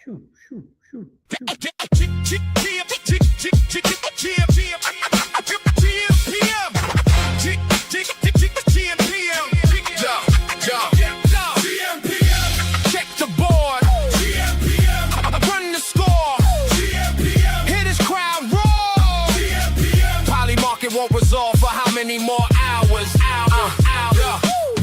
Shoot. Check the board. Run the score. Hear this crowd roar. Poly market won't resolve for how many more hours?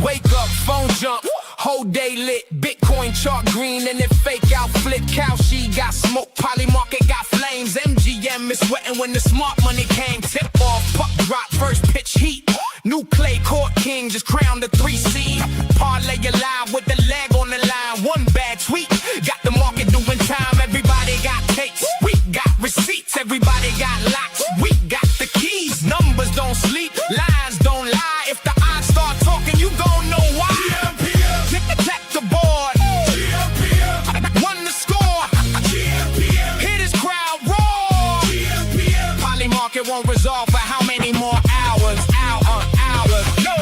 Wake up, phone jump. Whole day lit, Bitcoin chart green and it fake out flip. Cow she got smoke, Poly market got flames. MGM is sweating when the smart money came. Tip off, puck drop, first pitch heat. New clay court king just crowned the 3 seed. Parlay alive with the leg on the line. One bad tweet, got the market doing time. Everybody got takes, we got receipts. Everybody got locks, we got the keys. Numbers don't sleep, lines don't lie. If the odds start talking, you gon' know why. Check the board. Run the score. Hear this crowd roar. Poly market won't resolve for how many more hours? Hours. No.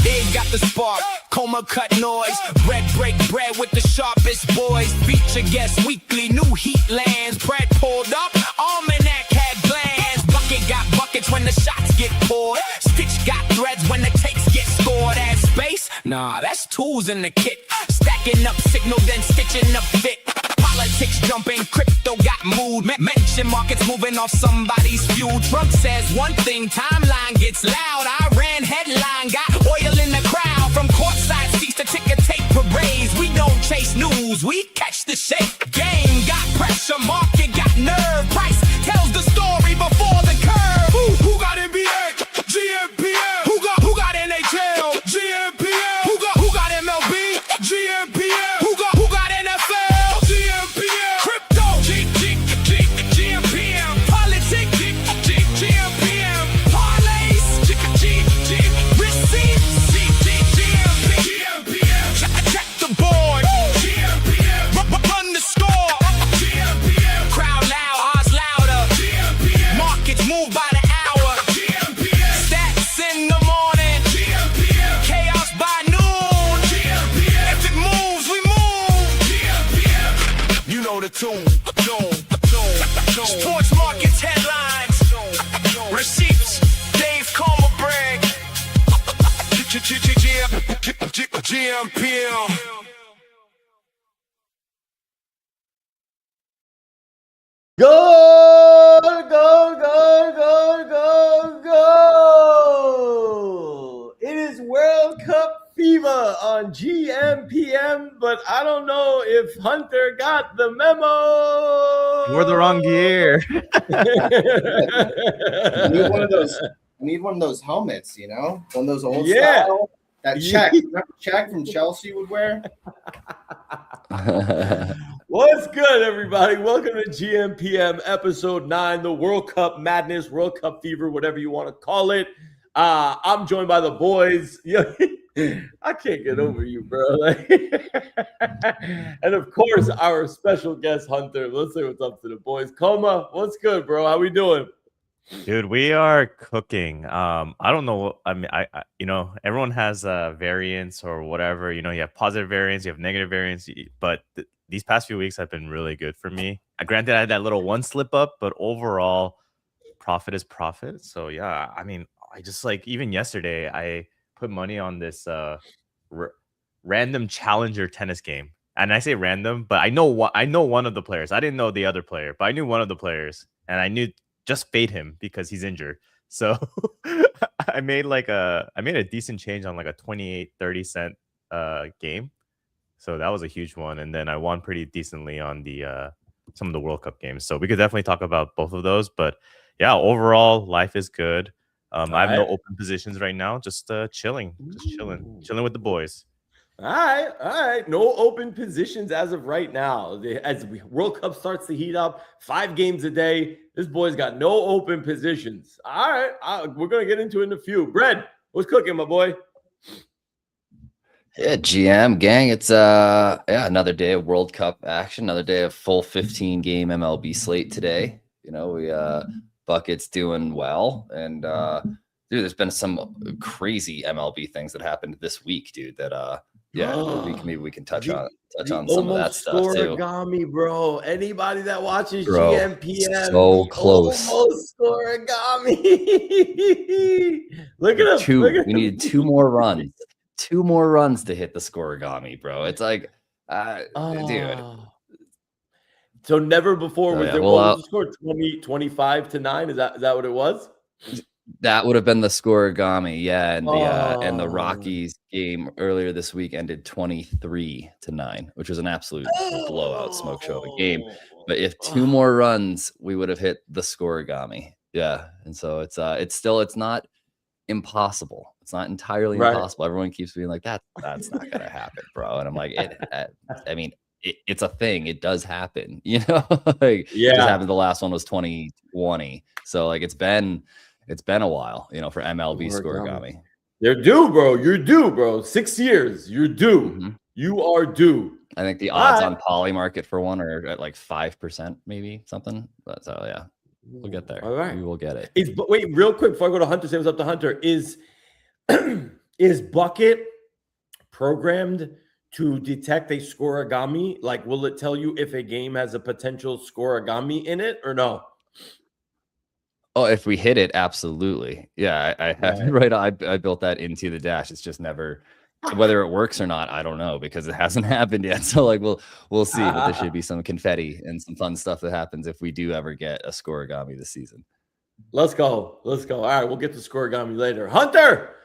They got the spark. Coma cut noise. Bread break bread with the sharpest boys. Feature guest weekly. New heat lands. Bread pulled up. Almanac had glands. Bucket got buckets when the shots get poured. Stitch got threads when the takes get scored. Add space? Nah, that's tools in the kit. Stacking up signal, then stitching up fit. Politics jumping, crypto got mood. Mention markets moving off somebody's fuel. Trump says one thing, timeline gets loud. I ran headline, got oil in the crowd. From courtside seats to ticker tape parades. We don't chase news, we catch the shape. Game got pressure, market got nerve. Price tells the story before the curve. Who got NBA? gmPM. Who got NHL? gmPM. Who got MLB? gmPM. Who got NFL? gmPM. Crypto? gmPM. Politics? gmPM. Parlays? Receipts? gmPM. Check the board. gmPM. Run the score. gmPM. Crowd loud, odds louder. gmPM. Markets move by the hour. gmPM. Stats in the morning. gmPM. Chaos by noon. gmPM. If it moves, we move. gmPM. You know the tune. Sports markets headlines. Receipts. Dave Comer brag. gmPM. Go! It is World Cup fever on gmPM, but I don't know if Hunter got the memo. We're the wrong gear. I need one of those helmets, you know? One of those old Yeah. style. That check. Remember Check from Chelsea would wear? What's good, everybody? Welcome to gmPM episode 9, the World Cup madness, World Cup fever, whatever you want to call it. I'm joined by the boys. I can't get over you, bro. And of course, our special guest, Hunter. Let's say what's up to the boys. Coma, what's good, bro? How we doing? Dude, we are cooking. I don't know. I mean, I everyone has variants or whatever. You know, you have positive variants, you have negative variants, but these past few weeks have been really good for me. Granted, I had that little one slip up, but overall, profit is profit. So yeah, I mean, I just even yesterday, I put money on this random challenger tennis game, and I say random, but I know one of the players. I didn't know the other player, but I knew one of the players, and I knew just fade him because he's injured. So I made a decent change on like a 28-30 cent game. So that was a huge one. And then I won pretty decently on the some of the World Cup games. So we could definitely talk about both of those. But yeah, overall, life is good. I have no open positions right now. Just chilling with the boys. All right. No open positions as of right now. As the World Cup starts to heat up, 5 games a day, this boy's got no open positions. All right. We're going to get into it in a few. Bread, what's cooking, my boy? Yeah, GM gang. It's another day of World Cup action, another day of full 15 game MLB slate today. You know, we Bucket's doing well, and dude, there's been some crazy MLB things that happened this week, dude, that maybe we can touch The- on The some of that almost stuff too. scoregami, bro. Anybody that watches Bro, gmPM, so the close. almost scoregami. Look at him. Look at We him. needed 2 more runs. 2 more runs to hit the scoregami, bro. It's like, dude. So never before So, was yeah, there. well, What was the score? 25-9. Is that what it was? that would have been the scoregami, yeah. And the Oh. Rockies game earlier this week ended 23-9, which was an absolute blowout smoke show of a game. But if 2 more runs, we would have hit the scoregami. Yeah. And so it's not impossible. It's not entirely Right. impossible. Everyone keeps being like, that's not gonna happen, bro. And I'm like, I mean, it's a thing. It does happen, you know. Like, it just happened. The last one was 2020, so like it's been a while, you know, for MLB scoregami. You're due, bro. You're due, bro. 6 years. You're due. You are due. I think the odds on Poly market for one are at like 5%, maybe something. But so yeah, we'll get there. All right, we will get it. Wait, real quick before I go to Hunter, say what's up to Hunter. Is Bucket programmed to detect a scoregami? Like, will it tell you if a game has a potential scoregami in it or no? Oh, if we hit it, absolutely. Yeah, I have it right. I built that into the dash. It's just never, whether it works or not, I don't know, because it hasn't happened yet. So like we'll see. But there should be some confetti and some fun stuff that happens if we do ever get a scoregami this season. Let's go. All right, we'll get to scoregami later. Hunter,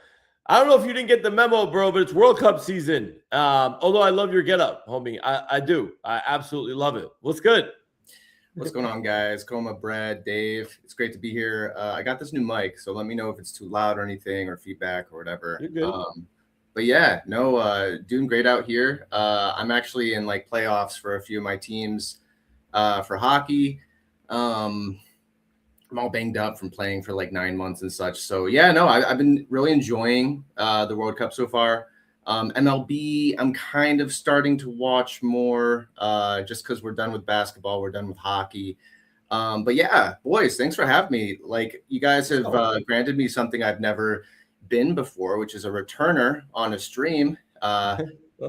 I don't know if you didn't get the memo, bro, but it's World Cup season. Although I love your getup, homie. I do. I absolutely love it. What's good? What's going on, guys? Coma, Brad, Dave. It's great to be here. I got this new mic, so let me know if it's too loud or anything, or feedback or whatever. You're good. But yeah, no, doing great out here. I'm actually in like playoffs for a few of my teams for hockey. I'm all banged up from playing for like 9 months and such. So yeah, no, I've been really enjoying the World Cup so far. MLB, I'm kind of starting to watch more just because we're done with basketball, we're done with hockey. But yeah, boys, thanks for having me. Like, you guys have granted me something I've never been before, which is a returner on a stream.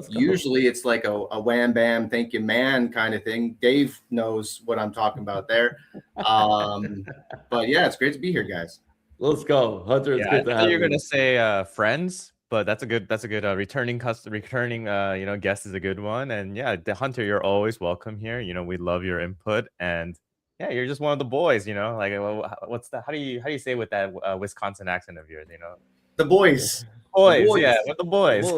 Usually it's like a wham bam, thank you, man kind of thing. Dave knows what I'm talking about there. But yeah, it's great to be here, guys. Let's go, Hunter. It's good to have you. You're gonna say friends, but that's a good returning guest is a good one. And yeah, the Hunter, you're always welcome here. You know, we love your input, and yeah, you're just one of the boys. You know, like what's that? How do you say with that Wisconsin accent of yours? You know, the boys. Yeah, with the boys.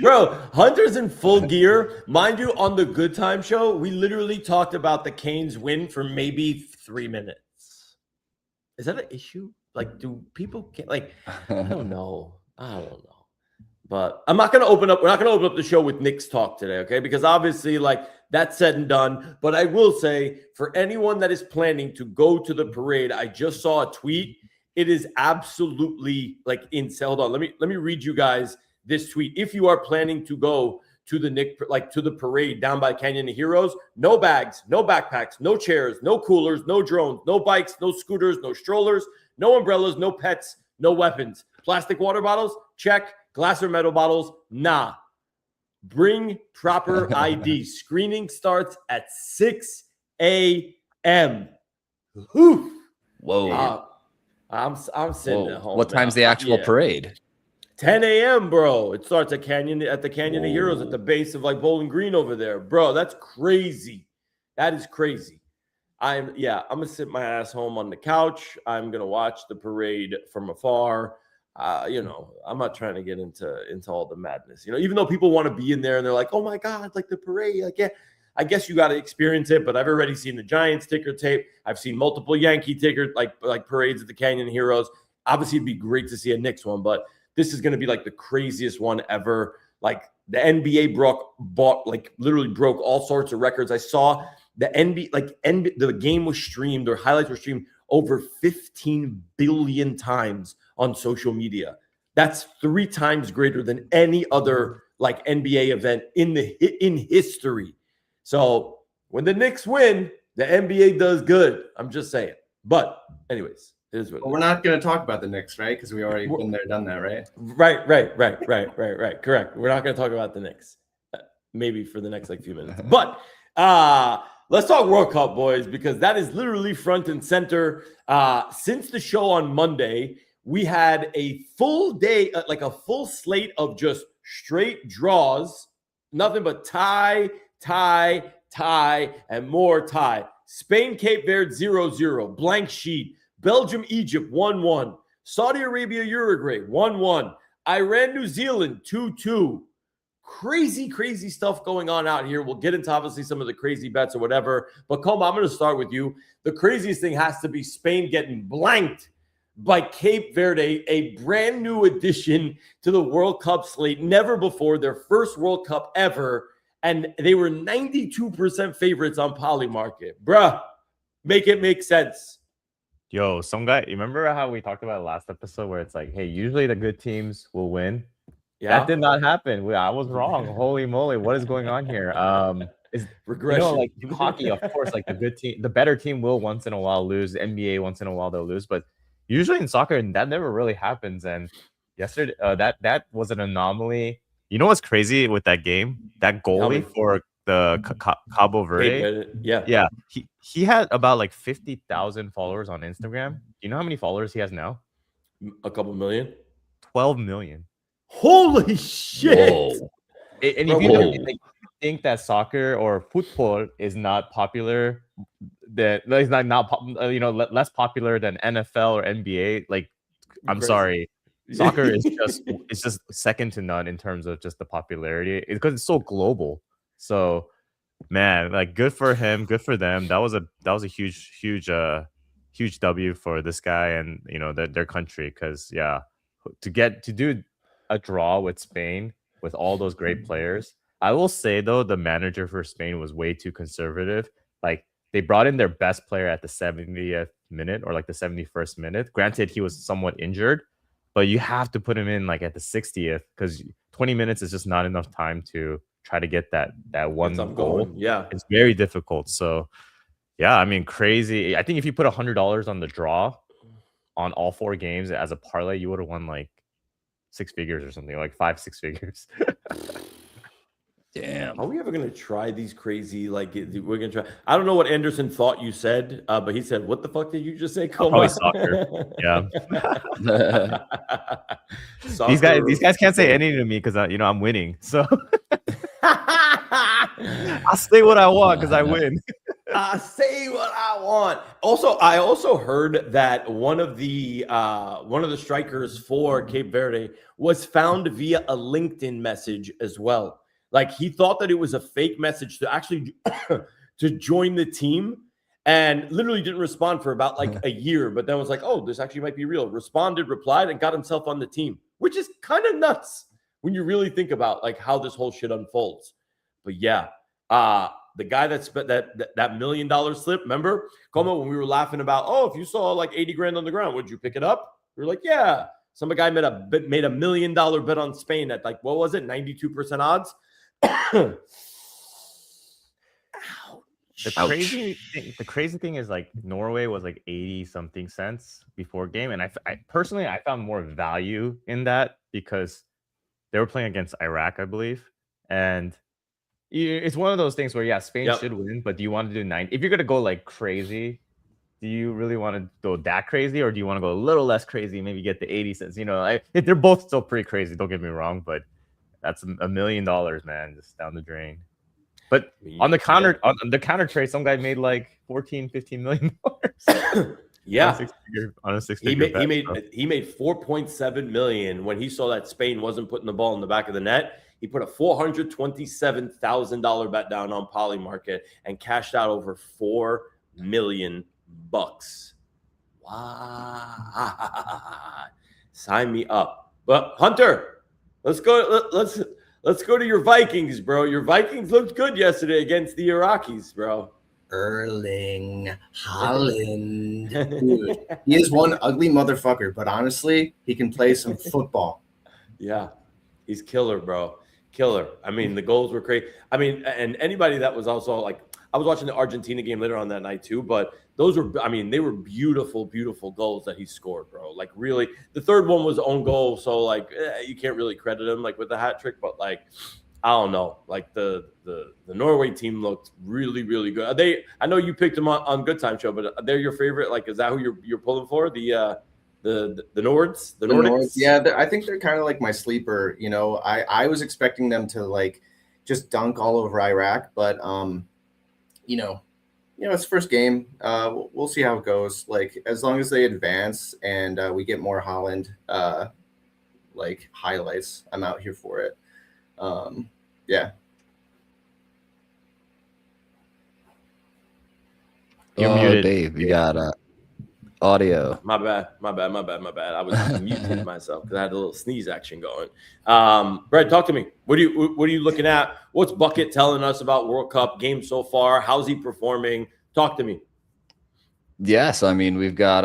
Bro, Hunter's in full gear. Mind you, on the Good Time show, we literally talked about the Canes win for maybe 3 minutes. Is that an issue? Like, do people get like, I don't know. But I'm not going to open up. We're not going to open up the show with Knicks talk today, okay? Because obviously, like, that's said and done. But I will say, for anyone that is planning to go to the parade, I just saw a tweet. It is absolutely like insane. Hold on. Let me read you guys this tweet. If you are planning to go to the parade down by Canyon of Heroes, no bags, no backpacks, no chairs, no coolers, no drones, no bikes, no scooters, no strollers, no umbrellas, no pets, no weapons. Plastic water bottles, check. Glass or metal bottles, nah. Bring proper ID. Screening starts at 6 a.m. Whoa. I'm sitting at home. What time's the actual parade? 10 a.m., bro. It starts at the Canyon of Heroes at the base of like Bowling Green over there. Bro, that's crazy. That is crazy. I'm gonna sit my ass home on the couch. I'm gonna watch the parade from afar. You know, I'm not trying to get into all the madness. You know, even though people want to be in there and they're like, "Oh my God, like the parade!" Like, yeah, I guess you got to experience it. But I've already seen the Giants ticker tape. I've seen multiple Yankee ticker like parades at the Canyon Heroes. Obviously, it'd be great to see a Knicks one, but this is going to be like the craziest one ever. Like the NBA literally broke all sorts of records. I saw the NBA, the game was streamed, or highlights were streamed over 15 billion times on social media. That's 3 times greater than any other like NBA event in history. So when the Knicks win, the NBA does good. I'm just saying. But anyways, It is what it But we're is. not going to talk about the Knicks, right? Because we already been there, done that, right? Right. Correct. We're not going to talk about the Knicks. Maybe for the next like few minutes. But let's talk World Cup, boys, because that is literally front and center. Since the show on Monday, we had a full day, like a full slate of just straight draws, nothing but tie, and more tie. Spain, Cape Verde, 0-0, blank sheet. Belgium, Egypt, 1-1. Saudi Arabia, Uruguay, 1-1. Iran, New Zealand, 2-2. Crazy stuff going on out here. We'll get into obviously some of the crazy bets or whatever. But Coma, I'm going to start with you. The craziest thing has to be Spain getting blanked by Cape Verde, a brand new addition to the World Cup slate. Never before, their first World Cup ever. And they were 92% favorites on Polymarket. Bruh, make it make sense. Yo, some guy, you remember how we talked about last episode where it's like, hey, usually the good teams will win? Yeah. That did not happen. I was wrong. Holy moly, what is going on here? Regression. Like hockey, of course, like the good team, the better team will once in a while lose. The NBA once in a while they'll lose, but usually in soccer that never really happens. And yesterday, that was an anomaly. You know what's crazy with that game? That goalie for the Cabo Verde, yeah, he had about like 50,000 followers on Instagram. Do you know how many followers he has now? A couple million. 12 million. Holy shit! And if you think that soccer or football is not popular, that is not less popular than NFL or NBA, like I'm sorry, soccer is just second to none in terms of just the popularity because it's so global. So man, like good for him, good for them. That was a huge W for this guy and their country, because to do a draw with Spain with all those great players. I will say though, the manager for Spain was way too conservative. Like they brought in their best player at the 70th minute or like the 71st minute. Granted, he was somewhat injured, but you have to put him in like at the 60th because 20 minutes is just not enough time to try to get that one goal. Yeah, it's very difficult. So yeah, I mean, crazy. I think if you put $100 on the draw on all 4 games as a parlay, you would have won like 6 figures or something, like 5-6 figures. Damn. Are we ever gonna try these crazy? Like we're gonna try. I don't know what Anderson thought you said, but he said, "What the fuck did you just say?" Probably soccer. Yeah. Soccer. These guys can't say anything to me because I'm winning. So I'll say what I want because I win. I say what I want. I also heard that one of the strikers for Cape Verde was found via a LinkedIn message as well. Like he thought that it was a fake message to actually to join the team, and literally didn't respond for about like a year. But then was like, "Oh, this actually might be real." Responded, replied, and got himself on the team, which is kind of nuts when you really think about like how this whole shit unfolds. But yeah, the guy that spent that $1 million slip, remember, Como, when we were laughing about, oh, if you saw like 80 grand on the ground, would you pick it up? We were like, yeah. Some guy made a $1 million bet on Spain at like, what was it, 92% odds? The crazy thing is like Norway was like 80 something cents before game, and I personally found more value in that because they were playing against Iraq, I believe, and it's one of those things where Spain should win, but do you want to do 9? If you're gonna go like crazy, do you really want to go that crazy, or do you want to go a little less crazy, maybe get the 80 cents? They're both still pretty crazy, don't get me wrong, but that's $1 million, man, just down the drain. But on the counter trade, some guy made like $14-15 million. Yeah, on a six-figure bet. He made $4.7 million when he saw that Spain wasn't putting the ball in the back of the net. He put a $427,000 bet down on Polymarket and cashed out over $4 million. Wow, sign me up. But Hunter, let's go. Let's go to your Vikings, bro. Your Vikings looked good yesterday against the Iraqis, bro. Erling Haaland. Dude, he is one ugly motherfucker, but honestly, he can play some football. Yeah, he's killer, bro. Killer. I mean, the goals were great. I mean, and anybody that was also like, I was watching the Argentina game later on that night too, but those were, I mean, they were beautiful, beautiful goals that he scored, bro. Like really, the third one was own goal, so like you can't really credit him like with the hat trick, but like I don't know, like the Norway team looked really, really good. Are they? I know you picked them on Good Time Show, but they're your favorite. Like, is that who you're pulling for? The Nords, the Nordics? Nords, yeah, I think they're kind of like my sleeper. You know, I was expecting them to like just dunk all over Iraq, but you know, it's first game. We'll see how it goes. Like as long as they advance and we get more Holland like highlights, I'm out here for it. Yeah. You're muted. Dave, you got audio. My bad. I was muting myself because I had a little sneeze action going. Brett, talk to me. What are you looking at? What's Bucket telling us about World Cup game so far? How's he performing? Talk to me. Yeah, so I mean, we've got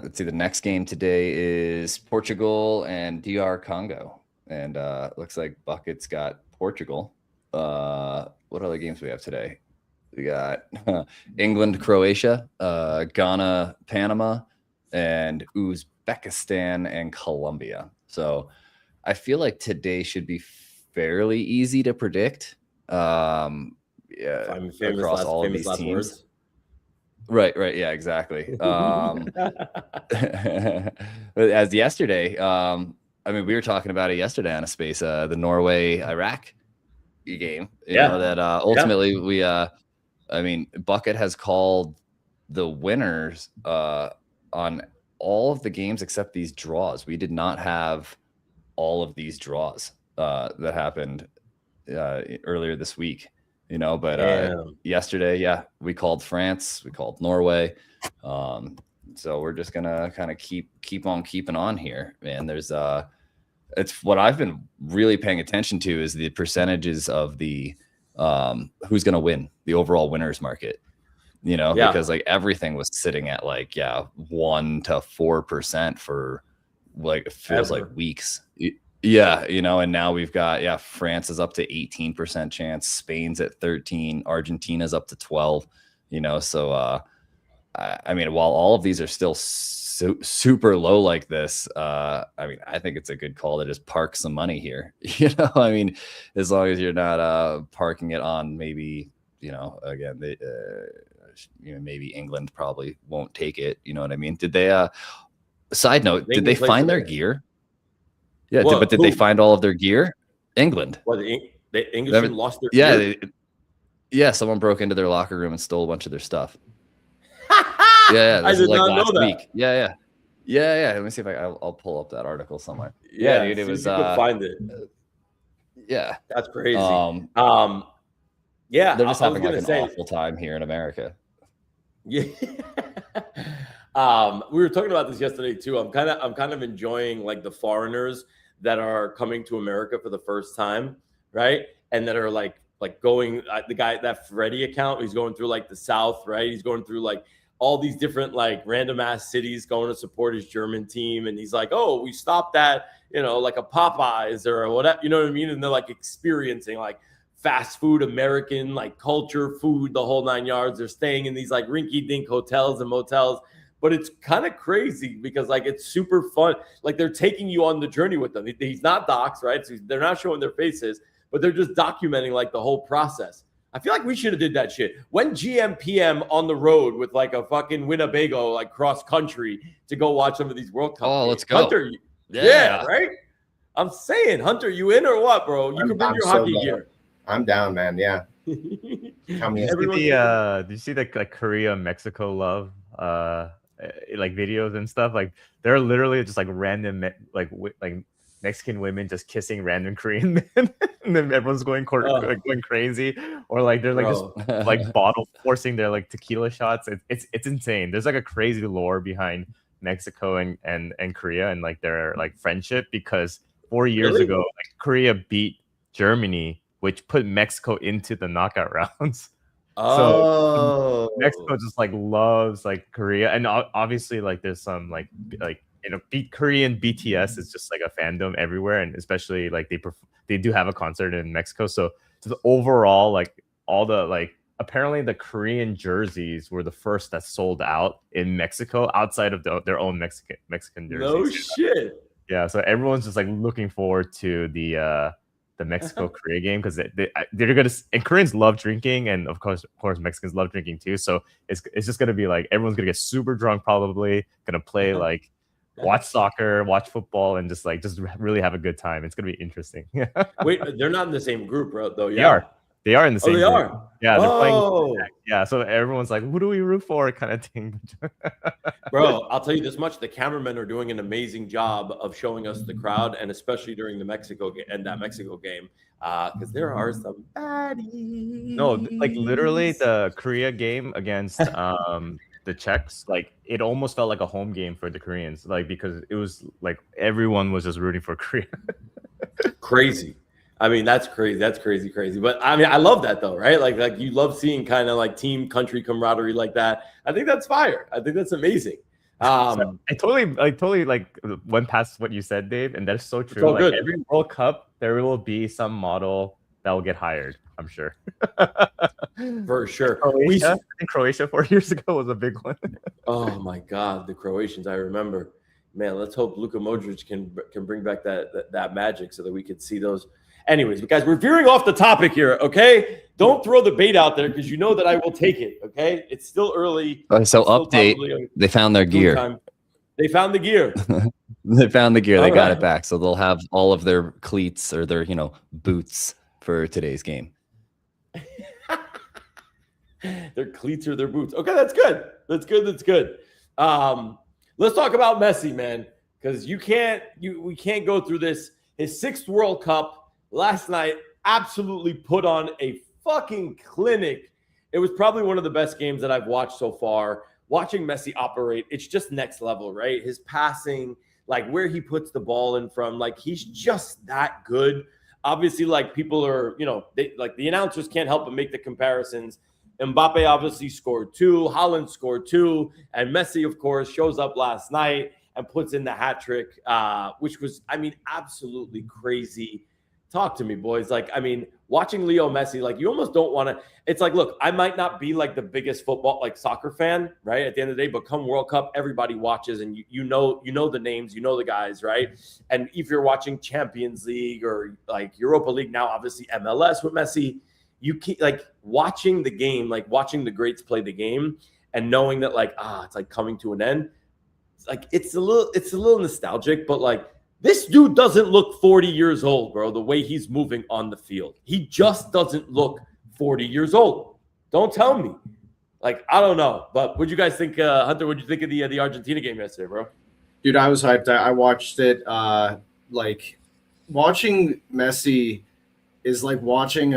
let's see, the next game today is Portugal and DR Congo. And looks like Bucket's got Portugal. What other games do we have today? We got England, Croatia, Ghana, Panama, and Uzbekistan and Colombia. So I feel like today should be fairly easy to predict. Yeah, across all of these teams. Words. Right. Yeah, exactly. As yesterday, I mean, we were talking about it yesterday on a space, the Norway-Iraq game. You know, that ultimately we, I mean, Bucket has called the winners on all of the games except these draws. We did not have all of these draws that happened earlier this week. You know, but yesterday, we called France, we called Norway. So we're just gonna kind of keep on keeping on here, man. There's it's what I've been really paying attention to is the percentages of the who's gonna win the overall winners market. You know, because like everything was sitting at like 1 to 4% for like it feels like weeks. Yeah, you know, and now we've got France is up to 18% chance, Spain's at 13, Argentina's up to 12, you know, so I mean, while all of these are still super low like this, I mean, I think it's a good call to just park some money here. You know, I mean, as long as you're not parking it on maybe, you know, again, you know, maybe England probably won't take it. You know what I mean? Did they? Side note, did they find their gear? Yeah, but did they find all of their gear? England. Well, the English lost their gear? Someone broke into their locker room and stole a bunch of their stuff. I did not know that. Week. Yeah. Let me see if I'll pull up that article somewhere. Yeah, dude, it was. You can find it. Yeah, that's crazy. They're just having like an awful time here in America. Yeah. We were talking about this yesterday too. I'm kind of enjoying like the foreigners that are coming to America for the first time, right? And that are like going the guy, that Freddie account, he's going through like the South, right? He's going through like all these different like random ass cities going to support his German team. And he's like, oh, we stopped at, you know, like a Popeyes or whatever, you know what I mean? And they're like experiencing like fast food, American, like culture, food, the whole 9 yards. They're staying in these like rinky dink hotels and motels. But it's kind of crazy because like it's super fun. Like they're taking you on the journey with them. He's not docs, right? So they're not showing their faces, but they're just documenting like the whole process. I feel like we should have did that shit. When gmPM on the road with like a fucking Winnebago, like cross country to go watch some of these World Cup games. Let's go. Hunter, yeah, right? I'm saying, Hunter, you in or what, bro? You can bring your hockey gear. I'm down, man. Yeah. Did you see the like Korea Mexico love like videos and stuff? Like they're literally just like random like Mexican women just kissing random Korean men, and then everyone's going crazy, or like they're like just like bottle forcing their like tequila shots. It's insane. There's like a crazy lore behind Mexico and Korea and like their like friendship, because 4 years ago like Korea beat Germany, which put Mexico into the knockout rounds. So Mexico just like loves like Korea, and obviously like there's some like you know, Korean BTS is just like a fandom everywhere, and especially like they do have a concert in Mexico. So the overall like all the like apparently the Korean jerseys were the first that sold out in Mexico outside of their own Mexican jerseys. No shit. Yeah, so everyone's just like looking forward to the Mexico Korea game because they're gonna, and Koreans love drinking, and of course Mexicans love drinking too. So it's just gonna be like everyone's gonna get super drunk, probably gonna play like watch soccer, watch football, and just really have a good time. It's gonna be interesting. Wait, they're not in the same group, bro, though. They Yeah. are. They are in the same they group. are? Yeah, they're Oh. playing. Yeah, so everyone's like, who do we root for? Kind of thing. Bro, I'll tell you this much: the cameramen are doing an amazing job of showing us the crowd, and especially during the Mexico game, because there are some baddies. No, like literally the Korea game against the Czechs, like it almost felt like a home game for the Koreans, like because it was like everyone was just rooting for Korea. Crazy. I mean, that's crazy. That's crazy. But I mean, I love that though, right? Like you love seeing kind of like team country camaraderie like that. I think that's fire. I think that's amazing. So I totally like went past what you said, Dave, and that's so true. all Like good. every World Cup, there will be some model that will get hired. I'm sure. For sure. Croatia, I think Croatia 4 years ago was a big one. Oh my God, the Croatians! I remember. Man, let's hope Luka Modric can bring back that magic so that we could see those. Anyways, guys, we're veering off the topic here, okay? Don't throw the bait out there because you know that I will take it, okay? It's still early. So update, they found their gear. Time. They found the gear. They found the gear. They got right. it back. So they'll have all of their cleats or their, boots for today's game. Their cleats or their boots. Okay, that's good. That's good. Let's talk about Messi, man, because we can't go through this. His 6th World Cup last night absolutely put on a fucking clinic. It was probably one of the best games that I've watched so far. Watching Messi operate, it's just next level, right? His passing, like where he puts the ball in from, like he's just that good. Obviously, like people are, the announcers can't help but make the comparisons. Mbappé obviously scored 2, Haaland scored 2, and Messi, of course, shows up last night and puts in the hat trick, which was, I mean, absolutely crazy. Talk to me, boys. Like, I mean, watching Leo Messi, like you almost don't want to. It's like, look, I might not be like the biggest football, like soccer fan, right? At the end of the day, but come World Cup, everybody watches, and you know the names, you know the guys, right? And if you're watching Champions League or like Europa League now, obviously MLS with Messi, you keep like watching the game, like watching the greats play the game, and knowing that like it's like coming to an end. Like it's a little nostalgic, but like. This dude doesn't look 40 years old, bro, the way he's moving on the field. He just doesn't look 40 years old. Don't tell me. Like, I don't know. But what'd you guys think, Hunter, what'd you think of the Argentina game yesterday, bro? Dude, I was hyped. I watched it. Like, watching Messi is like watching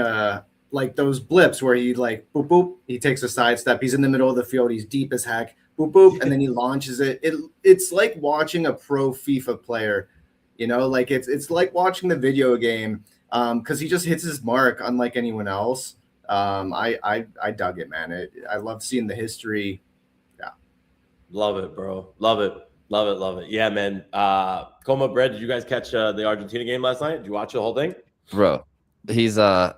like those blips where he like, boop, boop, he takes a sidestep. He's in the middle of the field. He's deep as heck. Boop, boop, and then he launches it. It's like watching a pro FIFA player. Like it's like watching the video game because he just hits his mark unlike anyone else. I dug it, man. I love seeing the history. Yeah. Love it, bro. Love it. Yeah, man. Coma Bread, did you guys catch the Argentina game last night? Did you watch the whole thing? Bro, he's I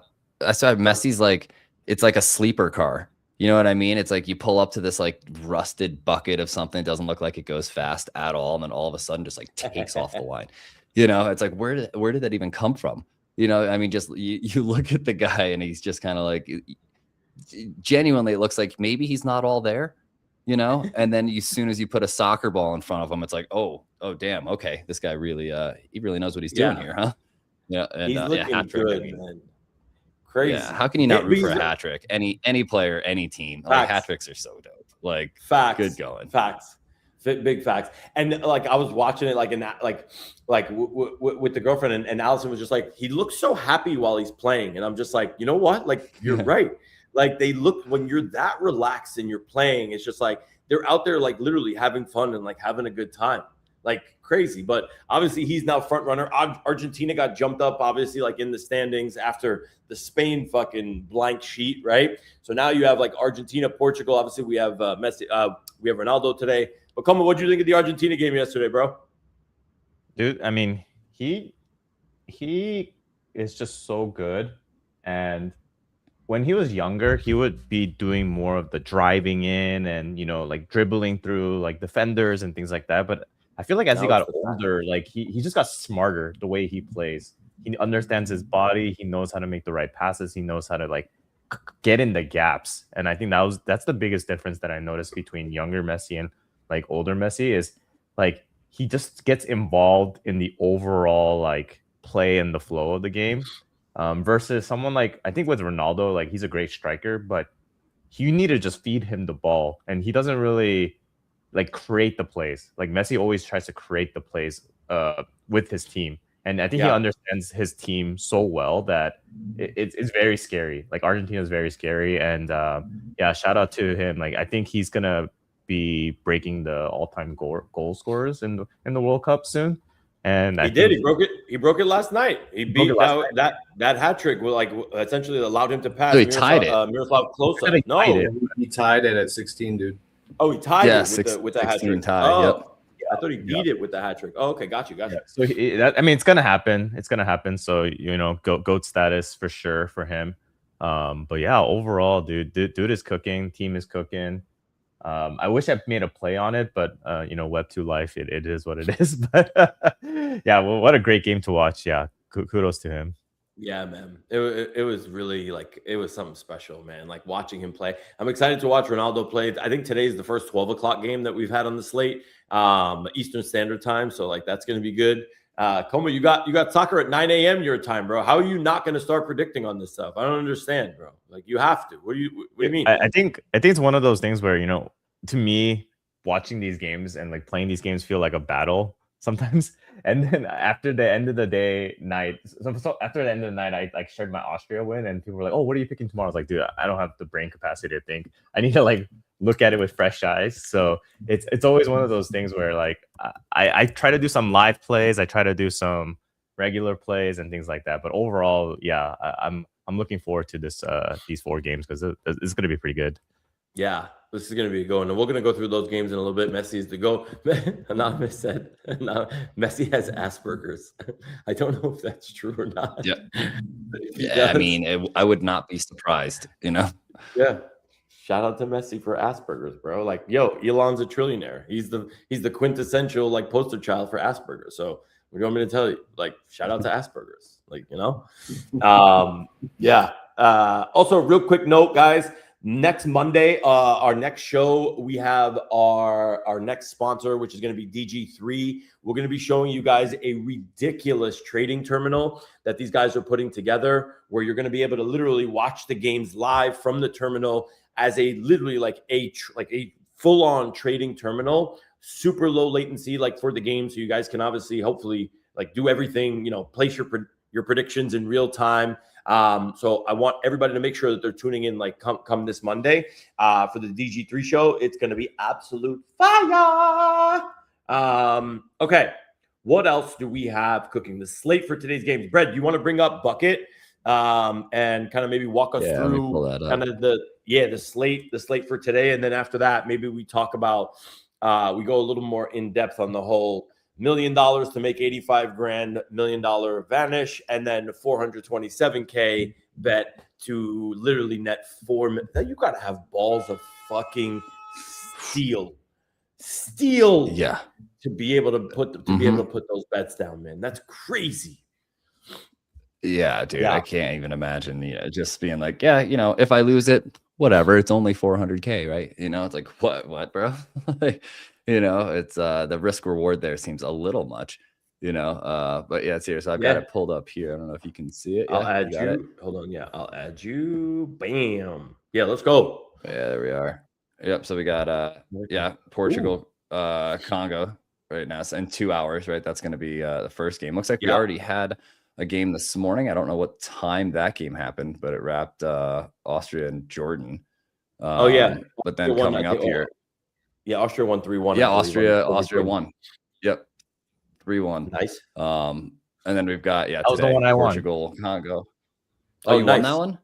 saw Messi's like, it's like a sleeper car. You know what I mean? It's like you pull up to this like rusted bucket of something. It doesn't look like it goes fast at all. And then all of a sudden just like takes off the line. It's like, where did that even come from? I mean, just you look at the guy and he's just kind of like, genuinely, it looks like maybe he's not all there, and then as soon as you put a soccer ball in front of him, it's like, oh, damn. Okay. This guy really, he really knows what he's doing here, huh? Yeah. And he's looking good, man. Crazy. Yeah, how can you not root for a hat trick? Any player, any team. Like hat tricks are so dope. Like facts. Good going. Facts. Big facts. And like I was watching it like in that like with the girlfriend and Allison was just like, he looks so happy while he's playing. And I'm just like, you know what? Like you're right. Like they look when you're that relaxed and you're playing, it's just like they're out there like literally having fun and like having a good time. Like crazy, but obviously he's now front runner. Argentina got jumped up, obviously, like in the standings after the Spain fucking blank sheet, right? So now you have like Argentina, Portugal. Obviously, we have Messi, we have Ronaldo today. But come on, what do you think of the Argentina game yesterday, bro? Dude, I mean, he is just so good, and when he was younger, he would be doing more of the driving in and like dribbling through like defenders and things like that. But I feel like as he Now it's got the older, like he just got smarter the way he plays. He understands his body. He knows how to make the right passes. He knows how to like get in the gaps. And I think that's the biggest difference that I noticed between younger Messi and like older Messi is like he just gets involved in the overall like play and the flow of the game. Versus someone like I think with Ronaldo, like he's a great striker, but you need to just feed him the ball, and he doesn't really like create the plays. Like Messi always tries to create the plays with his team, and I think he understands his team so well that it's very scary. Like Argentina is very scary, and shout out to him. Like I think he's gonna be breaking the all-time goal scorers in the World Cup soon. And he did. He broke it. He broke it last night. He beat that hat trick. Will like essentially allowed him to pass. So he tied it. Miroslav Klose. No, he tied it at 16, dude. Oh, he tied it with the hat trick. Tie. Yep. I thought he beat it with the hat trick. Oh, okay, got you. Yeah. So it's gonna happen. It's gonna happen. So GOAT status for sure for him. But yeah, overall, dude is cooking. Team is cooking. I wish I made a play on it, but Web2 life, it is what it is. But yeah, well, what a great game to watch. Yeah, kudos to him. Yeah, man. It was really like it was something special, man. Like watching him play. I'm excited to watch Ronaldo play. I think today's the first 12 o'clock game that we've had on the slate, Eastern Standard Time. So like that's gonna be good. Coma, you got soccer at 9 a.m. your time, bro. How are you not going to start predicting on this stuff? I don't understand, bro. Like you have to. What do you mean? I think it's one of those things where to me, watching these games and like playing these games feel like a battle sometimes. And then after the end of the night, I like shared my Austria win, and people were like, "Oh, what are you picking tomorrow?" I was like, "Dude, I don't have the brain capacity to think. I need to like look at it with fresh eyes." So it's always one of those things where like I try to do some live plays, I try to do some regular plays and things like that. But overall, yeah, I'm looking forward to these 4 games because it's going to be pretty good. Yeah, this is going to be going, and we're going to go through those games in a little bit. Messi is to go. Anonymous said, Messi has Asperger's. I don't know if that's true or not. Yeah, I mean, I would not be surprised, Yeah. Shout out to Messi for Asperger's, bro. Like, yo, Elon's a trillionaire. He's the quintessential like poster child for Asperger's. So what do you want me to tell you? Like, shout out to Asperger's. Like, yeah. Also, real quick note, guys. Next Monday, our next show, we have our next sponsor, which is going to be DG3. We're going to be showing you guys a ridiculous trading terminal that these guys are putting together, where you're going to be able to literally watch the games live from the terminal as a full-on trading terminal, super low latency, like for the game. So you guys can obviously, hopefully, like do everything, place your predictions in real time. So I want everybody to make sure that they're tuning in, like come this Monday for the DG3 show. It's going to be absolute fire. Okay. What else do we have cooking? The slate for today's games. Brad, do you want to bring up Bucket and kind of maybe walk us through kind of the slate for today? And then after that, maybe we talk about, we go a little more in depth on the whole $1 million to make 85 grand, $1 million vanish, and then 427K bet to literally net 4 million. You got to have balls of fucking steel. Yeah. To be able to put those bets down, man. That's crazy. Yeah, dude. Yeah. I can't even imagine, just being like, if I lose it, whatever. It's only 400K, right? It's like, what, bro? It's the risk reward there seems a little much, but yeah, it's here. So I've got it pulled up here. I don't know if you can see it. I'll add you. Hold on. Yeah, I'll add you. Bam. Yeah, let's go. Yeah, there we are. Yep. So we got Portugal, Congo right now. So in 2 hours, right? That's going to be the first game. Looks like we already had a game this morning. I don't know what time that game happened, but it wrapped Austria and Jordan. But then coming up here. Yeah, Austria won 3-1. Yeah, Austria won. Yep. 3-1. Nice. And then we've got that was the one I Portugal, won. Congo. Oh, you won that one?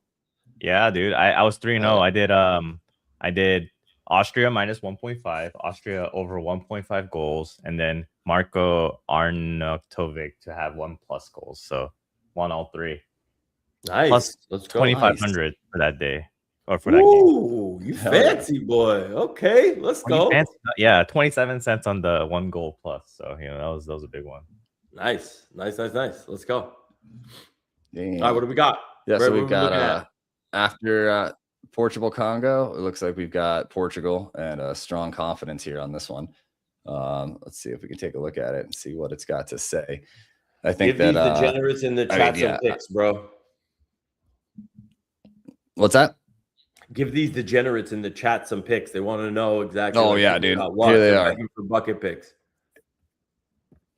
Yeah, dude. I was 3-0. I did Austria minus 1.5, Austria over 1.5 goals, and then Marko Arnautovic to have 1+ goals. So won all 3. Nice. Plus Let's go. 2,500 for that day or for that game. Ooh, you Hell yeah. fancy boy. Okay, let's go. Yeah, 27 cents on the 1 goal plus. So that was a big one. Nice. Let's go. All Damn. right, what do we got? Yeah, Brett, so what are we've we looking got at? after Portugal Congo, it looks like we've got Portugal and a strong confidence here on this one. Let's see if we can take a look at it and see what it's got to say. I think Give that these degenerates in the I chat mean, some yeah. picks, bro. What's that? Give these degenerates in the chat some picks. They want to know exactly. Oh like, yeah, dude. what. Here they They're are. begging for bucket picks.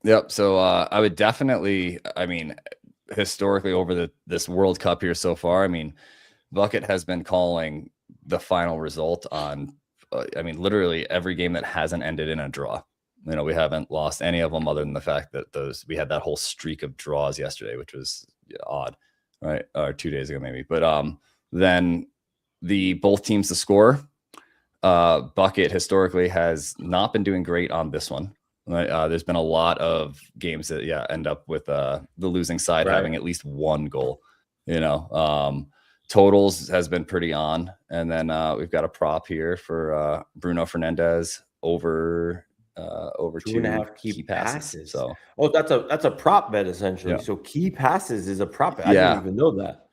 Yep. So I would definitely, I mean, historically over this World Cup here so far, I mean, Bucket has been calling the final result on, I mean, literally every game that hasn't ended in a draw. We haven't lost any of them other than the fact that we had that whole streak of draws yesterday, which was odd, right? Or 2 days ago maybe. But then both teams to score. Bucket historically has not been doing great on this one. Right? There's been a lot of games that end up with the losing side having at least 1 goal. Totals has been pretty on, and then we've got a prop here for Bruno Fernandes over 2.5 key passes. So that's a prop bet essentially. Yeah. So key passes is a prop bet. I Yeah. didn't even know that.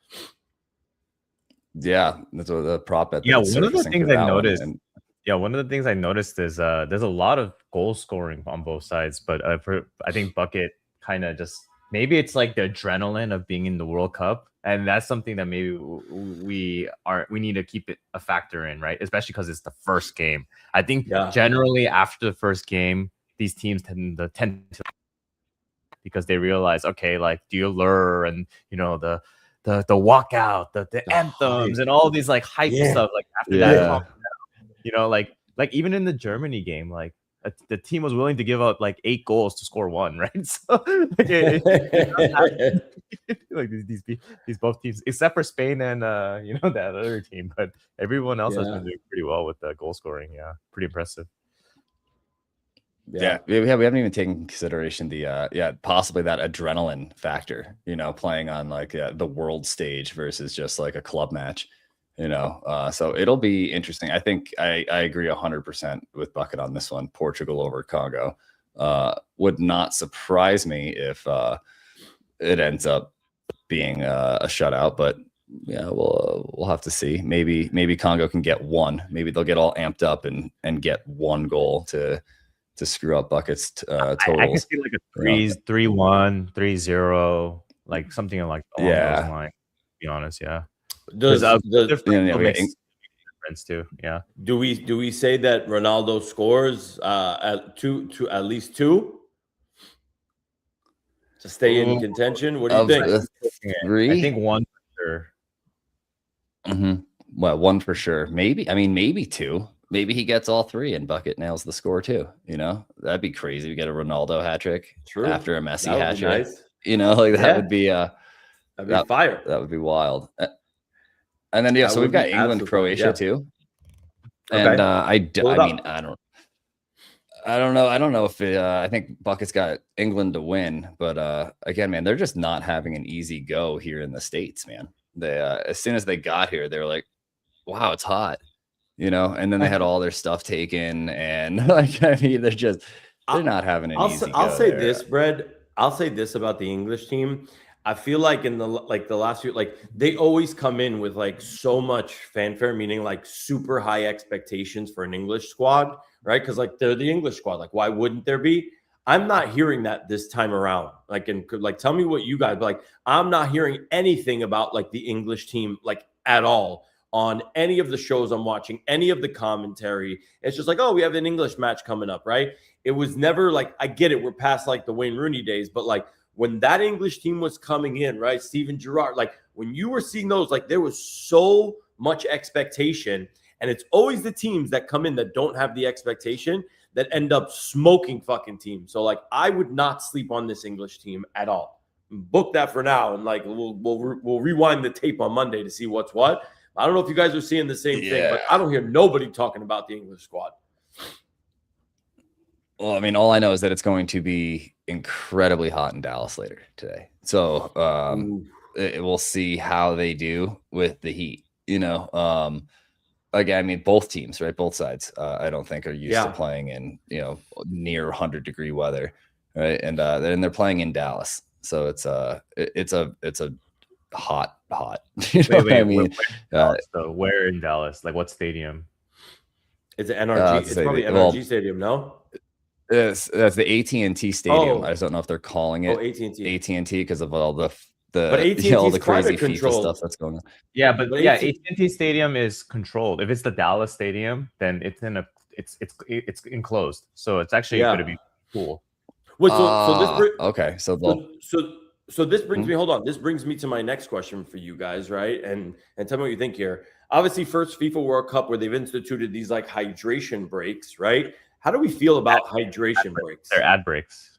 Yeah, that's what the prop bet. Yeah, that's one of the surfacing things for I that one. noticed. And Yeah, one of the things I noticed is there's a lot of goal scoring on both sides, but I think Bucket kind of just maybe it's like the adrenaline of being in the World Cup, and that's something that maybe we need to keep it a factor in, right? Especially because it's the first game. I think generally after the first game, these teams tend to because they realize, okay, like the allure and the walkout, the anthems, and all these like hype stuff. Like after that. Like even in the Germany game, like the team was willing to give up like 8 goals to score 1, right? So like these both teams, except for Spain and that other team, but everyone else has been doing pretty well with the goal scoring. Yeah, pretty impressive. Yeah, we haven't even taken into consideration the possibly that adrenaline factor, playing on like the world stage versus just like a club match. So it'll be interesting. I think I agree 100% with Bucket on this one. Portugal over Congo would not surprise me if it ends up being a shutout. But yeah, we'll have to see. Maybe Congo can get 1. Maybe they'll get all amped up and get 1 goal to screw up Bucket's totals. I can see like a 3-1, 3-0, like something like along those lines. To be honest, yeah. Does difference too? Yeah. Do we say that Ronaldo scores at least 2 to stay in contention? What do you think? 3? I think 1 for sure. Well, 1 for sure. Maybe 2. Maybe he gets all 3 and Bucket nails the score too. That'd be crazy. We get a Ronaldo hat trick after a Messi hat trick. Nice. That would be that'd be fire. That would be wild. And then so we've got England, Croatia too. And I don't know if I think Bucket's got England to win, but again, man, they're just not having an easy go here in the States, man. They as soon as they got here, they were like, wow, it's hot. And then they had all their stuff taken, and they're not having an easy go. I'll say this, Brad. I'll say this about the English team. I feel like in the last year, like they always come in with like so much fanfare, meaning like super high expectations for an English squad, right? Because like they're the English squad. Like, why wouldn't there be? I'm not hearing that this time around. Like, and like, tell me what you guys like. I'm not hearing anything about like the English team like at all on any of the shows I'm watching, any of the commentary. It's just like, oh, we have an English match coming up, right? It was never like, I get it, we're past like the Wayne Rooney days, but like when that English team was coming in, right? Steven Gerrard, like when you were seeing those, like there was so much expectation, and it's always the teams that come in that don't have the expectation that end up smoking fucking teams. So like, I would not sleep on this English team at all. Book that for now, and like we'll rewind the tape on Monday to see what's what. I don't know if you guys are seeing the same thing, but I don't hear nobody talking about the English squad. Well, I mean, all I know is that it's going to be incredibly hot in Dallas later today. So we'll see how they do with the heat. Again, I mean, both teams, right? Both sides, I don't think are used to playing in near 100-degree weather, right? And they're playing in Dallas, so it's a hot. Wait, I mean, so where in Dallas? Like what stadium? It's an NRG. It's probably NRG Stadium, no? That's the AT&T Stadium. Oh. I just don't know if they're calling it AT&T because of all the but AT&T all the crazy FIFA FIFA stuff that's going on. Yeah, but AT&T Stadium is controlled. If it's the Dallas Stadium, then it's enclosed, so it's actually going to be cool. Wait, so this brings me. Hold on, this brings me to my next question for you guys, right? And tell me what you think here. Obviously, first FIFA World Cup where they've instituted these like hydration breaks, right? How do we feel about hydration breaks? They're ad breaks.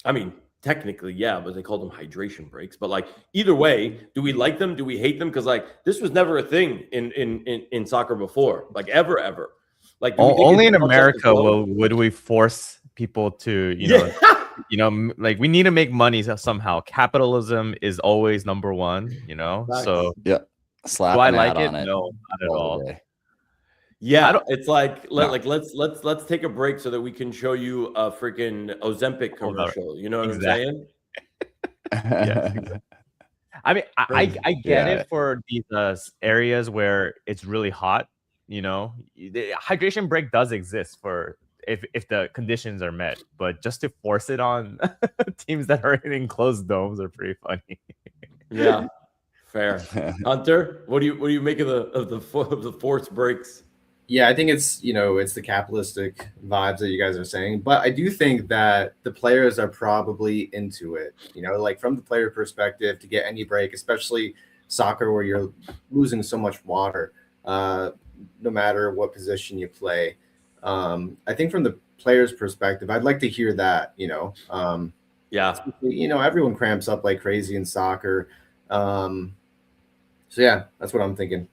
I mean, technically, yeah, but they call them hydration breaks. But like either way, do we like them? Do we hate them? Because like this was never a thing in soccer before, like ever. Like only in America would we force people to like we need to make money somehow. Capitalism is always number one. So yeah, slap. Do I like it? No, not at all. Yeah, it's like let's take a break so that we can show you a freaking Ozempic commercial. You know what I'm saying? Yeah. I mean, I get it for these areas where it's really hot. The hydration break does exist for if the conditions are met, but just to force it on teams that are in enclosed domes are pretty funny. Yeah, fair. Hunter, what do you make of the forced breaks? Yeah, I think it's the capitalistic vibes that you guys are saying, but I do think that the players are probably into it. Like from the player perspective, to get any break, especially soccer where you're losing so much water, no matter what position you play. I think from the player's perspective, I'd like to hear that. Everyone cramps up like crazy in soccer. So yeah, that's what I'm thinking.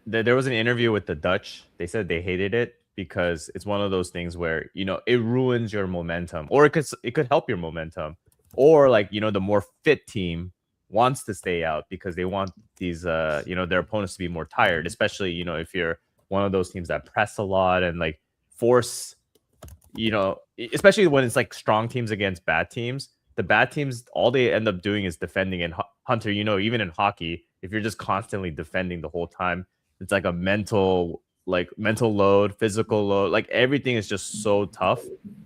There was an interview with the Dutch. They said they hated it because it's one of those things where it ruins your momentum, or it could help your momentum, or like the more fit team wants to stay out because they want these their opponents to be more tired, especially if you're one of those teams that press a lot and like force especially when it's like strong teams against bad teams. The bad teams, all they end up doing is defending. And Hunter, even in hockey, if you're just constantly defending the whole time, it's like a mental load, physical load, like everything is just so tough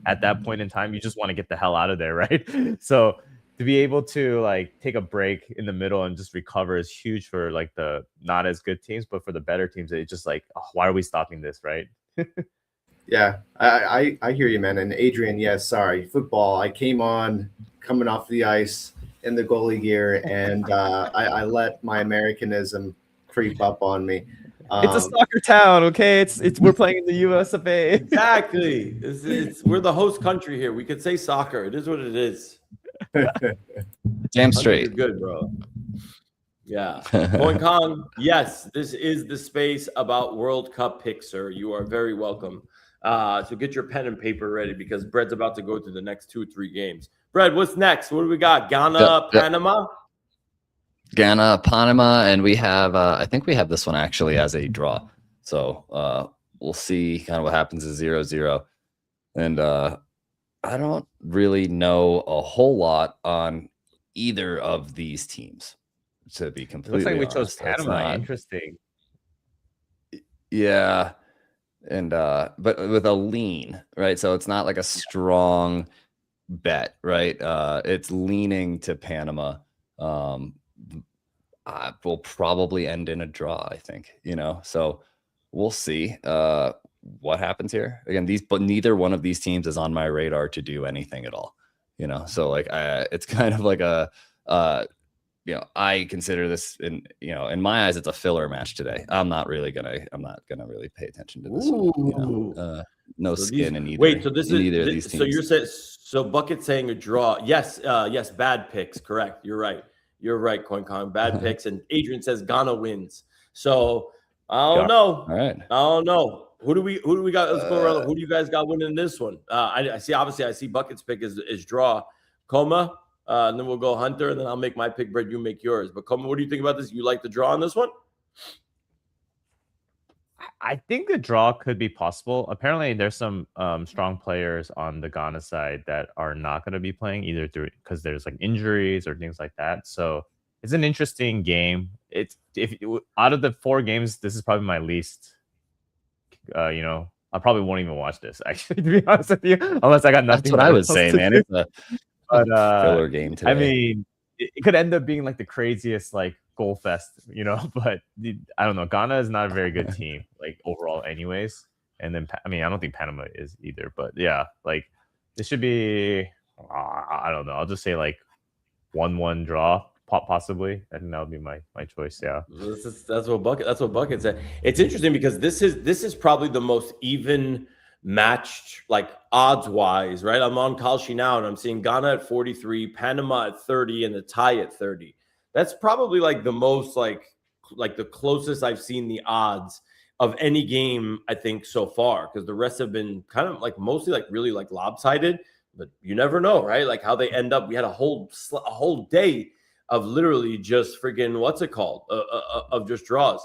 at that point in time. You just want to get the hell out of there, right? So to be able to like take a break in the middle and just recover is huge for like the not as good teams, but for the better teams, it's just like, why are we stopping this, right? Yeah, I hear you, man. And Adrian, yes, sorry, football. I came on coming off the ice in the goalie gear, and I let my Americanism creep up on me. It's a soccer town, okay? It's we're playing in the US of A. Exactly. We're the host country here. We could say soccer. It is what it is. Damn straight. You're good, bro. Yeah. Going Kong, yes, this is the space about World Cup picks, sir. You are very welcome. So get your pen and paper ready because Brett's about to go through the next 2-3 games. Brett, what's next? What do we got? Ghana, Panama? Ghana, Panama, and we have I think we have this one actually as a draw. So we'll see kind of what happens at 0-0. And I don't really know a whole lot on either of these teams, to be completely honest. Looks like we chose Panama. Interesting. Yeah. And but with a lean, right? So it's not like a strong bet, right? It's leaning to Panama. Will probably end in a draw, I think, so we'll see what happens here. Again, but neither one of these teams is on my radar to do anything at all, so like it's kind of like I consider this in my eyes, it's a filler match today. I'm not gonna really pay attention to this one, no so skin in either. Wait, so this is either of these teams. So you're saying, so Bucket's saying a draw. Yes, yes, bad picks. Correct. You're right, CoinCon. Bad picks. And Adrian says Ghana wins. So I don't know. All right. I don't know. Who do we got? Let's go around. Who do you guys got winning this one? I see. Obviously, I see Bucket's pick is draw. Coma. And then we'll go Hunter, and then I'll make my pick, Brett. You make yours. But Coleman, what do you think about this? You like the draw on this one? I think the draw could be possible. Apparently, there's some strong players on the Ghana side that are not going to be playing either because there's like injuries or things like that. So it's an interesting game. It's out of the 4 games, this is probably my least. I probably won't even watch this actually, to be honest with you, unless I got nothing. That's what I was saying, man. It's a filler game today. I mean, it could end up being like the craziest like goal fest, but I don't know. Ghana is not a very good team, like overall, anyways. And then I don't think Panama is either. But yeah, like this should be. I don't know. I'll just say like 1-1 draw, possibly. I think that would be my choice. Yeah, that's what Bucket said. It's interesting because this is probably the most even matched, like odds wise, right? I'm on Kalshi now, and I'm seeing Ghana at 43, Panama at 30, and the tie at 30. That's probably like the most like the closest I've seen the odds of any game, I think, so far, because the rest have been kind of like mostly like really like lopsided, but you never know, right? Like how they end up. We had a whole day of literally just freaking what's it called of just draws.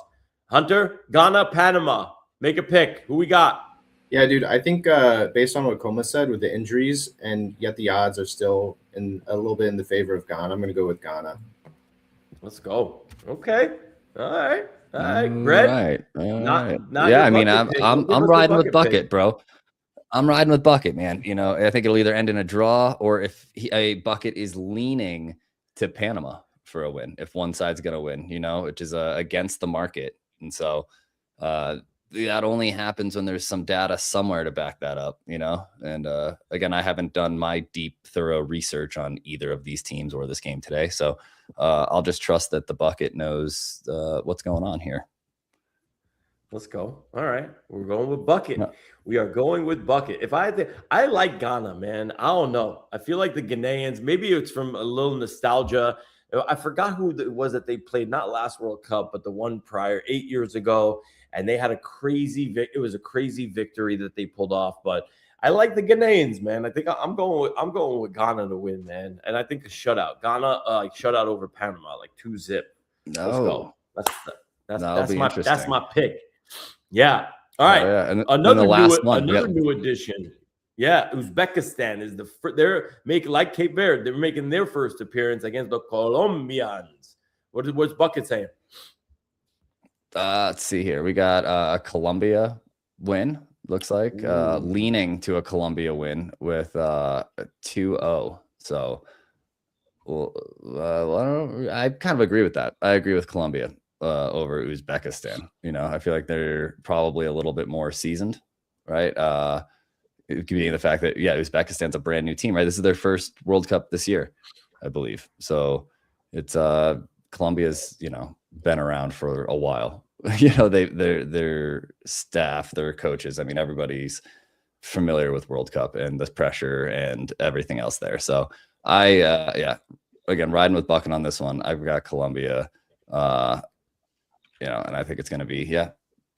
Hunter, Ghana, Panama, make a pick. Who we got? Yeah, dude, I think based on what Koma said with the injuries, and yet the odds are still in a little bit in the favor of Ghana. I'm going to go with Ghana. Let's go. Okay. All right. Brett. Not yeah, I mean, I'm riding with Bucket, bro. I'm riding with Bucket, man. I think it'll either end in a draw, or if a Bucket is leaning to Panama for a win, if one side's going to win, which is against the market. And so that only happens when there's some data somewhere to back that up, and again, I haven't done my deep, thorough research on either of these teams or this game today. So I'll just trust that the Bucket knows what's going on here. Let's go. All right. We're going with Bucket. No. We are going with Bucket. I like Ghana, man. I don't know. I feel like the Ghanaians, maybe it's from a little nostalgia. I forgot who it was that they played, not last World Cup, but the one prior 8 years ago. And they had a crazy victory that they pulled off. But I like the Ghanaians, man. I think I'm going with Ghana to win, man. And I think a shutout. Ghana shutout over Panama, like 2-0. No. Let's go. That's my pick. Yeah. All right. Yeah. And another the last one. Another new addition. Yeah, Uzbekistan is they're making, like Cape Verde, they're making their first appearance against the Colombians. What's Bucket saying? Let's see here. We got a Colombia win, looks like. Leaning to a Colombia win with 2-0. So I kind of agree with that. I agree with Colombia over Uzbekistan. I feel like they're probably a little bit more seasoned, right? Given the fact that, Uzbekistan's a brand new team, right? This is their first World Cup this year, I believe. So it's Colombia's, been around for a while. Their staff, their coaches, I mean, everybody's familiar with World Cup and the pressure and everything else there. So again, riding with Bucket on this one. I've got Colombia, and I think it's going to be,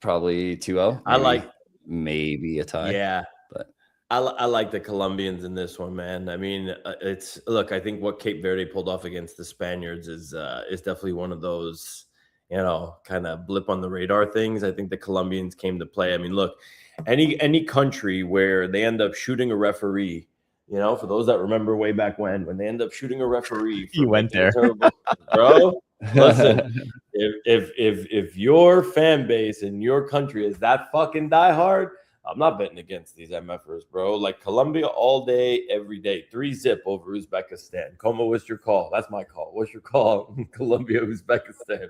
probably 2-0. Maybe a tie. Yeah. But I like the Colombians in this one, man. I mean, I think what Cape Verde pulled off against the Spaniards is definitely one of those, kind of blip on the radar things. I think the Colombians came to play. I mean, look, any country where they end up shooting a referee, for those that remember way back when they end up shooting a referee. You went there, bro. Listen, if your fan base in your country is that fucking diehard, I'm not betting against these MFers, bro. Like Colombia all day, every day. 3-0 over Uzbekistan. Como, what's your call? That's my call. What's your call? Colombia, Uzbekistan.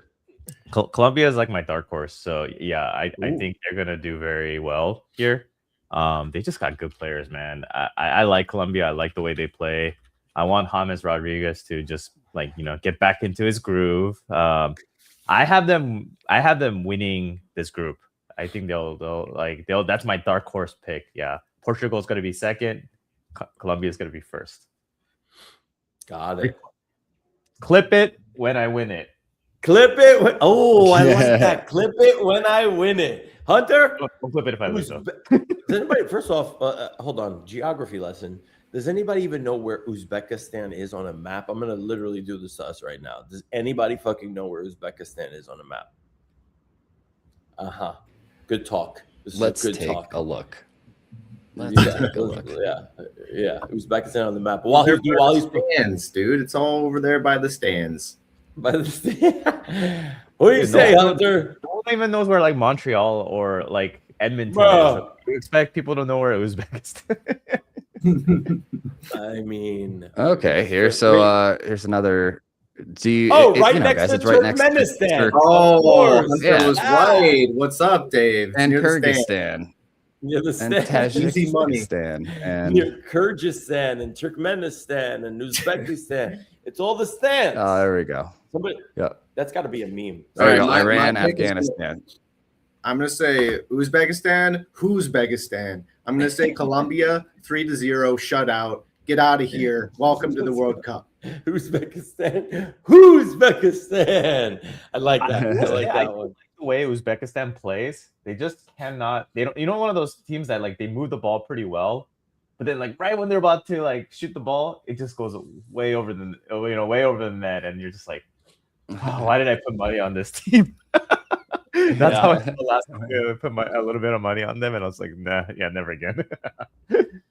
Colombia is like my dark horse. So yeah, I think they're gonna do very well here. They just got good players, man. I like Colombia. I like the way they play. I want James Rodriguez to just get back into his groove. I have them winning this group. I think they'll that's my dark horse pick. Yeah. Portugal's going to be second. Colombia's going to be first. Got it. Clip it when I win it. Clip it. I like that. Clip it when I win it. Hunter? Don't clip it if I lose. Does anybody, first off, hold on. Geography lesson. Does anybody even know where Uzbekistan is on a map? I'm gonna literally do this to us right now. Does anybody fucking know where Uzbekistan is on a map? Good talk. Let's good take talk. a look. Yeah, take a look. Yeah. Uzbekistan on the map. But while he's stands, dude, it's all over there by the stands. By the stand. What do you say, Hunter? No one even knows where like Montreal or like Edmonton Bro. is. You expect people to know where Uzbekistan. I mean, Okay, here's another. Do you? Right next guys, to it's right next to Turkmenistan. Oh, Yeah. was right. What's up, Dave? and Near the Kyrgyzstan stand. Near the and stand. Easy money. Tajikistan and Near Kyrgyzstan and Turkmenistan and Uzbekistan. It's all the stands. oh, there we go. Somebody, Yeah, that's got to be a meme. there we go. my Iran, pick is- Afghanistan. I'm gonna say Uzbekistan. Uzbekistan. I'm gonna say Colombia. 3-0 shutout. Get out of here. Welcome to the World Cup. Uzbekistan. Uzbekistan. I like that. I like that one. The way Uzbekistan plays, they just cannot. They don't. You know, one of those teams that like they move the ball pretty well, but then like right when they're about to like shoot the ball, it just goes way over the way over the net, and you're just like, oh, why did I put money on this team? That's how I felt last time. I put a little bit of money on them, and I was like, nah, yeah, never again.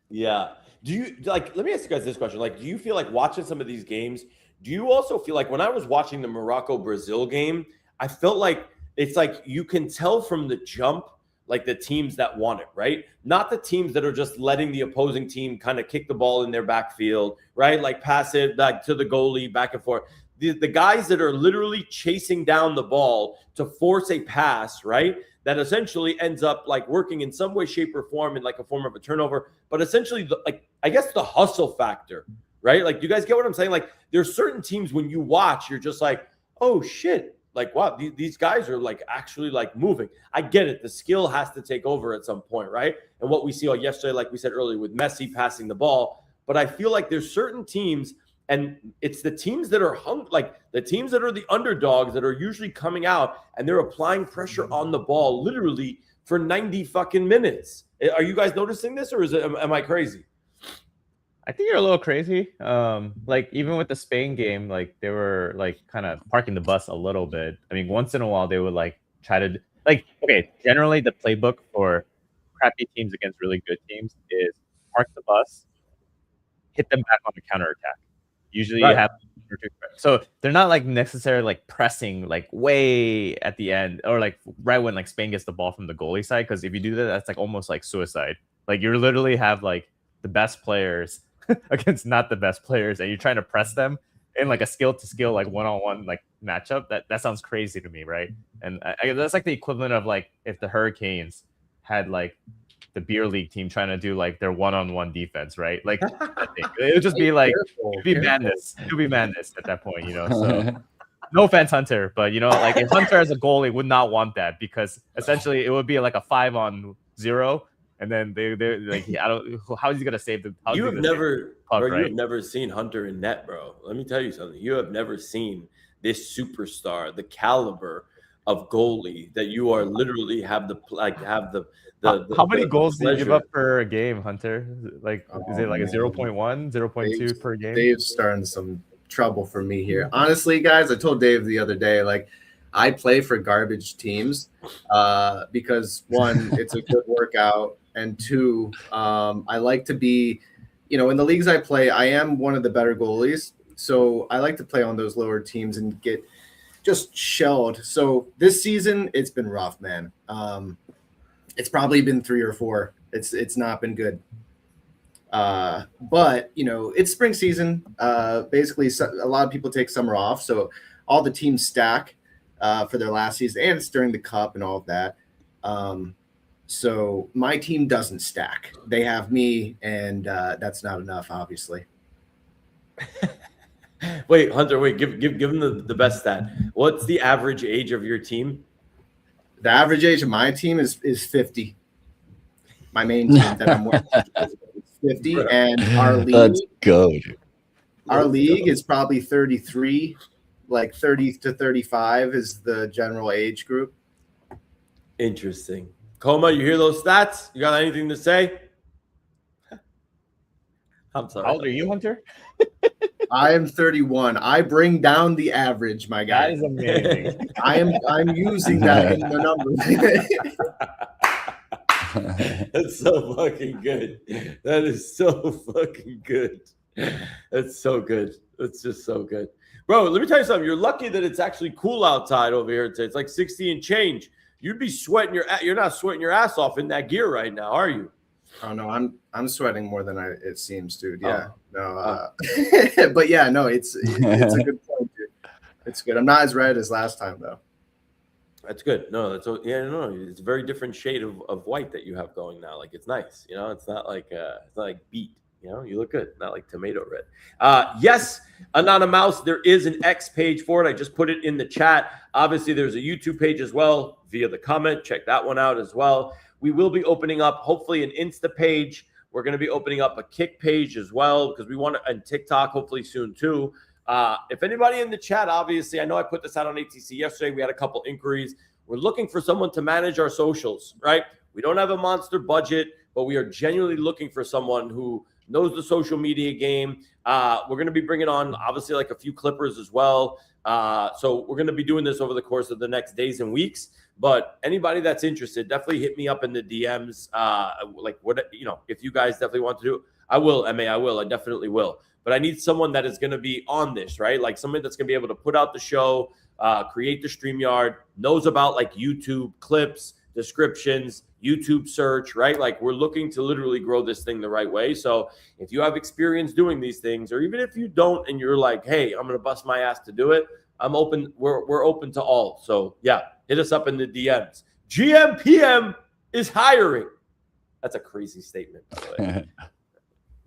Yeah. Do you like? Let me ask you guys this question. Like, do you feel like watching some of these games? Do you also feel like when I was watching the Morocco-Brazil game, I felt like it's like you can tell from the jump, like the teams that want it, right? Not the teams that are just letting the opposing team kind of kick the ball in their backfield, right? Like pass it back to the goalie, back and forth. The guys that are literally chasing down the ball to force a pass, right? That essentially ends up like working in some way, shape, or form in like a form of a turnover. But essentially, I guess the hustle factor, right? Like, do you guys get what I'm saying? Like, there's certain teams when you watch, you're just like, oh shit, like wow, these guys are like actually like moving. I get it. The skill has to take over at some point, right? And what we see yesterday, like we said earlier, with Messi passing the ball. But I feel like there's certain teams. And it's the teams that are like the teams that are the underdogs that are usually coming out and they're applying pressure on the ball literally for 90 fucking minutes. Are you guys noticing this, or am I crazy? I think you're a little crazy. Like even with the Spain game, like they were like kind of parking the bus a little bit. I mean, once in a while they would like try to like, okay, generally the playbook for crappy teams against really good teams is park the bus, hit them back on the counterattack. Usually you have, so they're not like necessarily like pressing like way at the end or like right when like Spain gets the ball from the goalie side. Because if you do that, that's like almost like suicide. Like you literally have like the best players against not the best players, and you're trying to press them in like a skill to skill like one-on-one like matchup. That sounds crazy to me, right? And that's like the equivalent of like if the Hurricanes had like the beer league team trying to do like their one-on-one defense, right? Like it would just be like it'd be madness. It would be madness at that point, you know. So no offense, Hunter, but you know, like if Hunter as a goalie would not want that because essentially it would be like a 5-on-0, and then they're like, I don't. How is he gonna save the? You have never, puck, bro. right? You have never seen Hunter in net, bro. Let me tell you something. You have never seen this superstar, the caliber of goalie that you are literally have the how many goals do you give up per game, Hunter? Like, is it like a 0.1, 0.2 per game? Dave's starting some trouble for me here. Honestly, guys, I told Dave the other day, like, I play for garbage teams because one, it's a good workout, and two, I like to be, you know, in the leagues I play, I am one of the better goalies, so I like to play on those lower teams and get just shelled. So this season, it's been rough, man. It's probably been 3 or 4. It's not been good. But, you know, it's spring season. Basically, a lot of people take summer off. So all the teams stack for their last season. And it's during the cup and all of that. So my team doesn't stack. They have me, and that's not enough, obviously. Wait, Hunter, wait, give him the best stat. What's the average age of your team? The average age of my team is 50. My main team that I'm with is 50, and our league. Let's go. Our league is probably 33, like 30 to 35 is the general age group. Interesting. Coma, you hear those stats? You got anything to say? I'm sorry. How old are you, Hunter? I am 31. I bring down the average, my guy. That is amazing. I'm using that in the numbers. That's so fucking good. That is so fucking good. That's so good. That's just so good. Bro, let me tell you something. You're lucky that it's actually cool outside over here today. It's like 60 and change. You'd be sweating you're not sweating your ass off in that gear right now, are you? Oh no, I'm sweating more than it seems, dude. Yeah. Oh. No, but yeah, no, it's a good point, dude. It's good. I'm not as red as last time though. That's good. No, it's a very different shade of white that you have going now. Like it's nice, you know. It's not like beet. You know, you look good, not like tomato red. Yes, Anonymous, there is an X page for it. I just put it in the chat. Obviously, there's a YouTube page as well via the comment. Check that one out as well. We will be opening up, hopefully, an Insta page. We're going to be opening up a Kick page as well because we want to, and TikTok hopefully soon too. If anybody in the chat, obviously, I know I put this out on ATC yesterday. We had a couple inquiries. We're looking for someone to manage our socials, right? We don't have a monster budget, but we are genuinely looking for someone who knows the social media game. We're going to be bringing on, obviously, like a few clippers as well. So we're going to be doing this over the course of the next days and weeks. But anybody that's interested, definitely hit me up in the DMs. Like what, you know, if you guys definitely want to do it, I will, MA, I will. I definitely will. But I need someone that is going to be on this, right? Like somebody that's going to be able to put out the show, create the StreamYard, knows about like YouTube clips, descriptions, YouTube search, right? Like we're looking to literally grow this thing the right way. So if you have experience doing these things, or even if you don't and you're like, hey, I'm going to bust my ass to do it, I'm open. We're open to all. So yeah, hit us up in the DMs. gmPM is hiring. That's a crazy statement, by the way.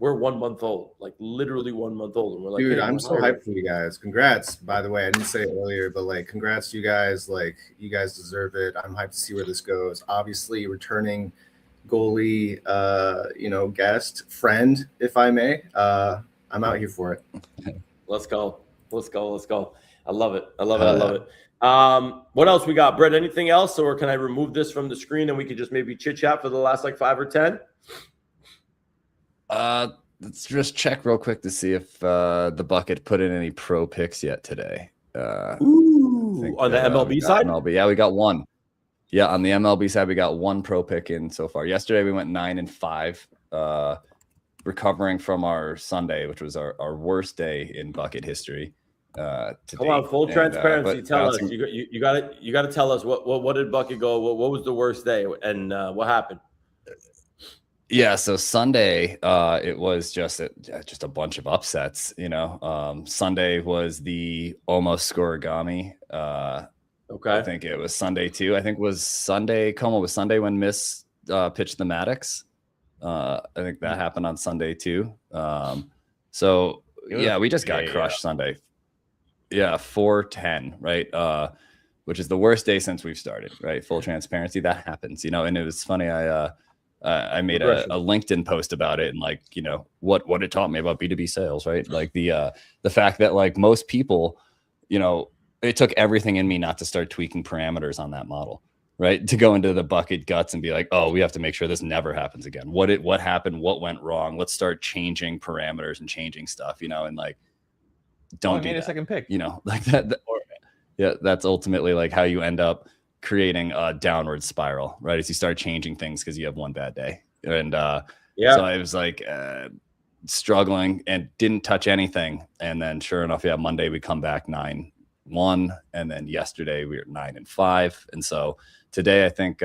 We're 1 month old, like literally 1 month old. And we're like, dude, hey, I'm so hyped for you guys. Congrats, by the way. I didn't say it earlier, but like, congrats to you guys. Like, you guys deserve it. I'm hyped to see where this goes. Obviously, returning goalie, guest, friend, if I may. I'm out here for it. Let's go. I love it. I love it. What else we got, Brett? Anything else, or can I remove this from the screen and we could just maybe chit chat for the last like 5 or 10? Let's just check real quick to see if the bucket put in any pro picks yet today. Ooh, on the MLB side? MLB. Yeah, we got one. Yeah, on the MLB side, we got one pro pick in so far. Yesterday, we went 9-5, recovering from our Sunday, which was our worst day in bucket history. Come on, full transparency. Tell us. You got to tell us what did bucket go? What was the worst day, and what happened? Yeah, so Sunday, it was just a bunch of upsets. You know, Sunday was the almost scoregami. Okay, I think it was Sunday too. I think it was Sunday. Como was Sunday when Miss pitched the Maddox. I think that happened on Sunday too. So yeah, we just got crushed Sunday. Yeah, 4-10, right? Which is the worst day since we've started, right? Full transparency, that happens, you know. And it was funny. I made a LinkedIn post about it, and like, you know, what it taught me about B2B sales, right? Like the fact that like most people, you know, it took everything in me not to start tweaking parameters on that model, right? To go into the bucket guts and be like, oh, we have to make sure this never happens again. What happened? What went wrong? Let's start changing parameters and changing stuff, you know, and like, don't do that. A second pick, you know, like that. Yeah, that's ultimately like how you end up creating a downward spiral, right? As you start changing things because you have one bad day. And so I was like struggling and didn't touch anything. And then sure enough, yeah, Monday we come back 9-1. And then yesterday we were 9-5. And so today I think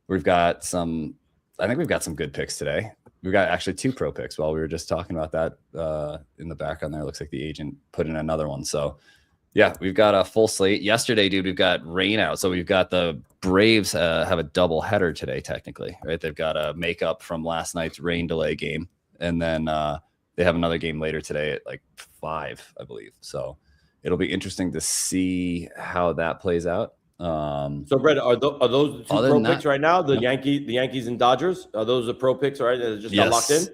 we've got some good picks today. We've got actually 2 pro picks while we were just talking about that in the background there. Looks like the agent put in another one. So yeah, we've got a full slate. Yesterday, dude, we've got rain out. So we've got the Braves have a double header today, technically, right? They've got a makeup from last night's rain delay game. And then they have another game later today at like 5, I believe. So it'll be interesting to see how that plays out. So, Brett, are those the 2 pro picks right now? The Yankees and Dodgers? Are those the pro picks, right? That just got locked in?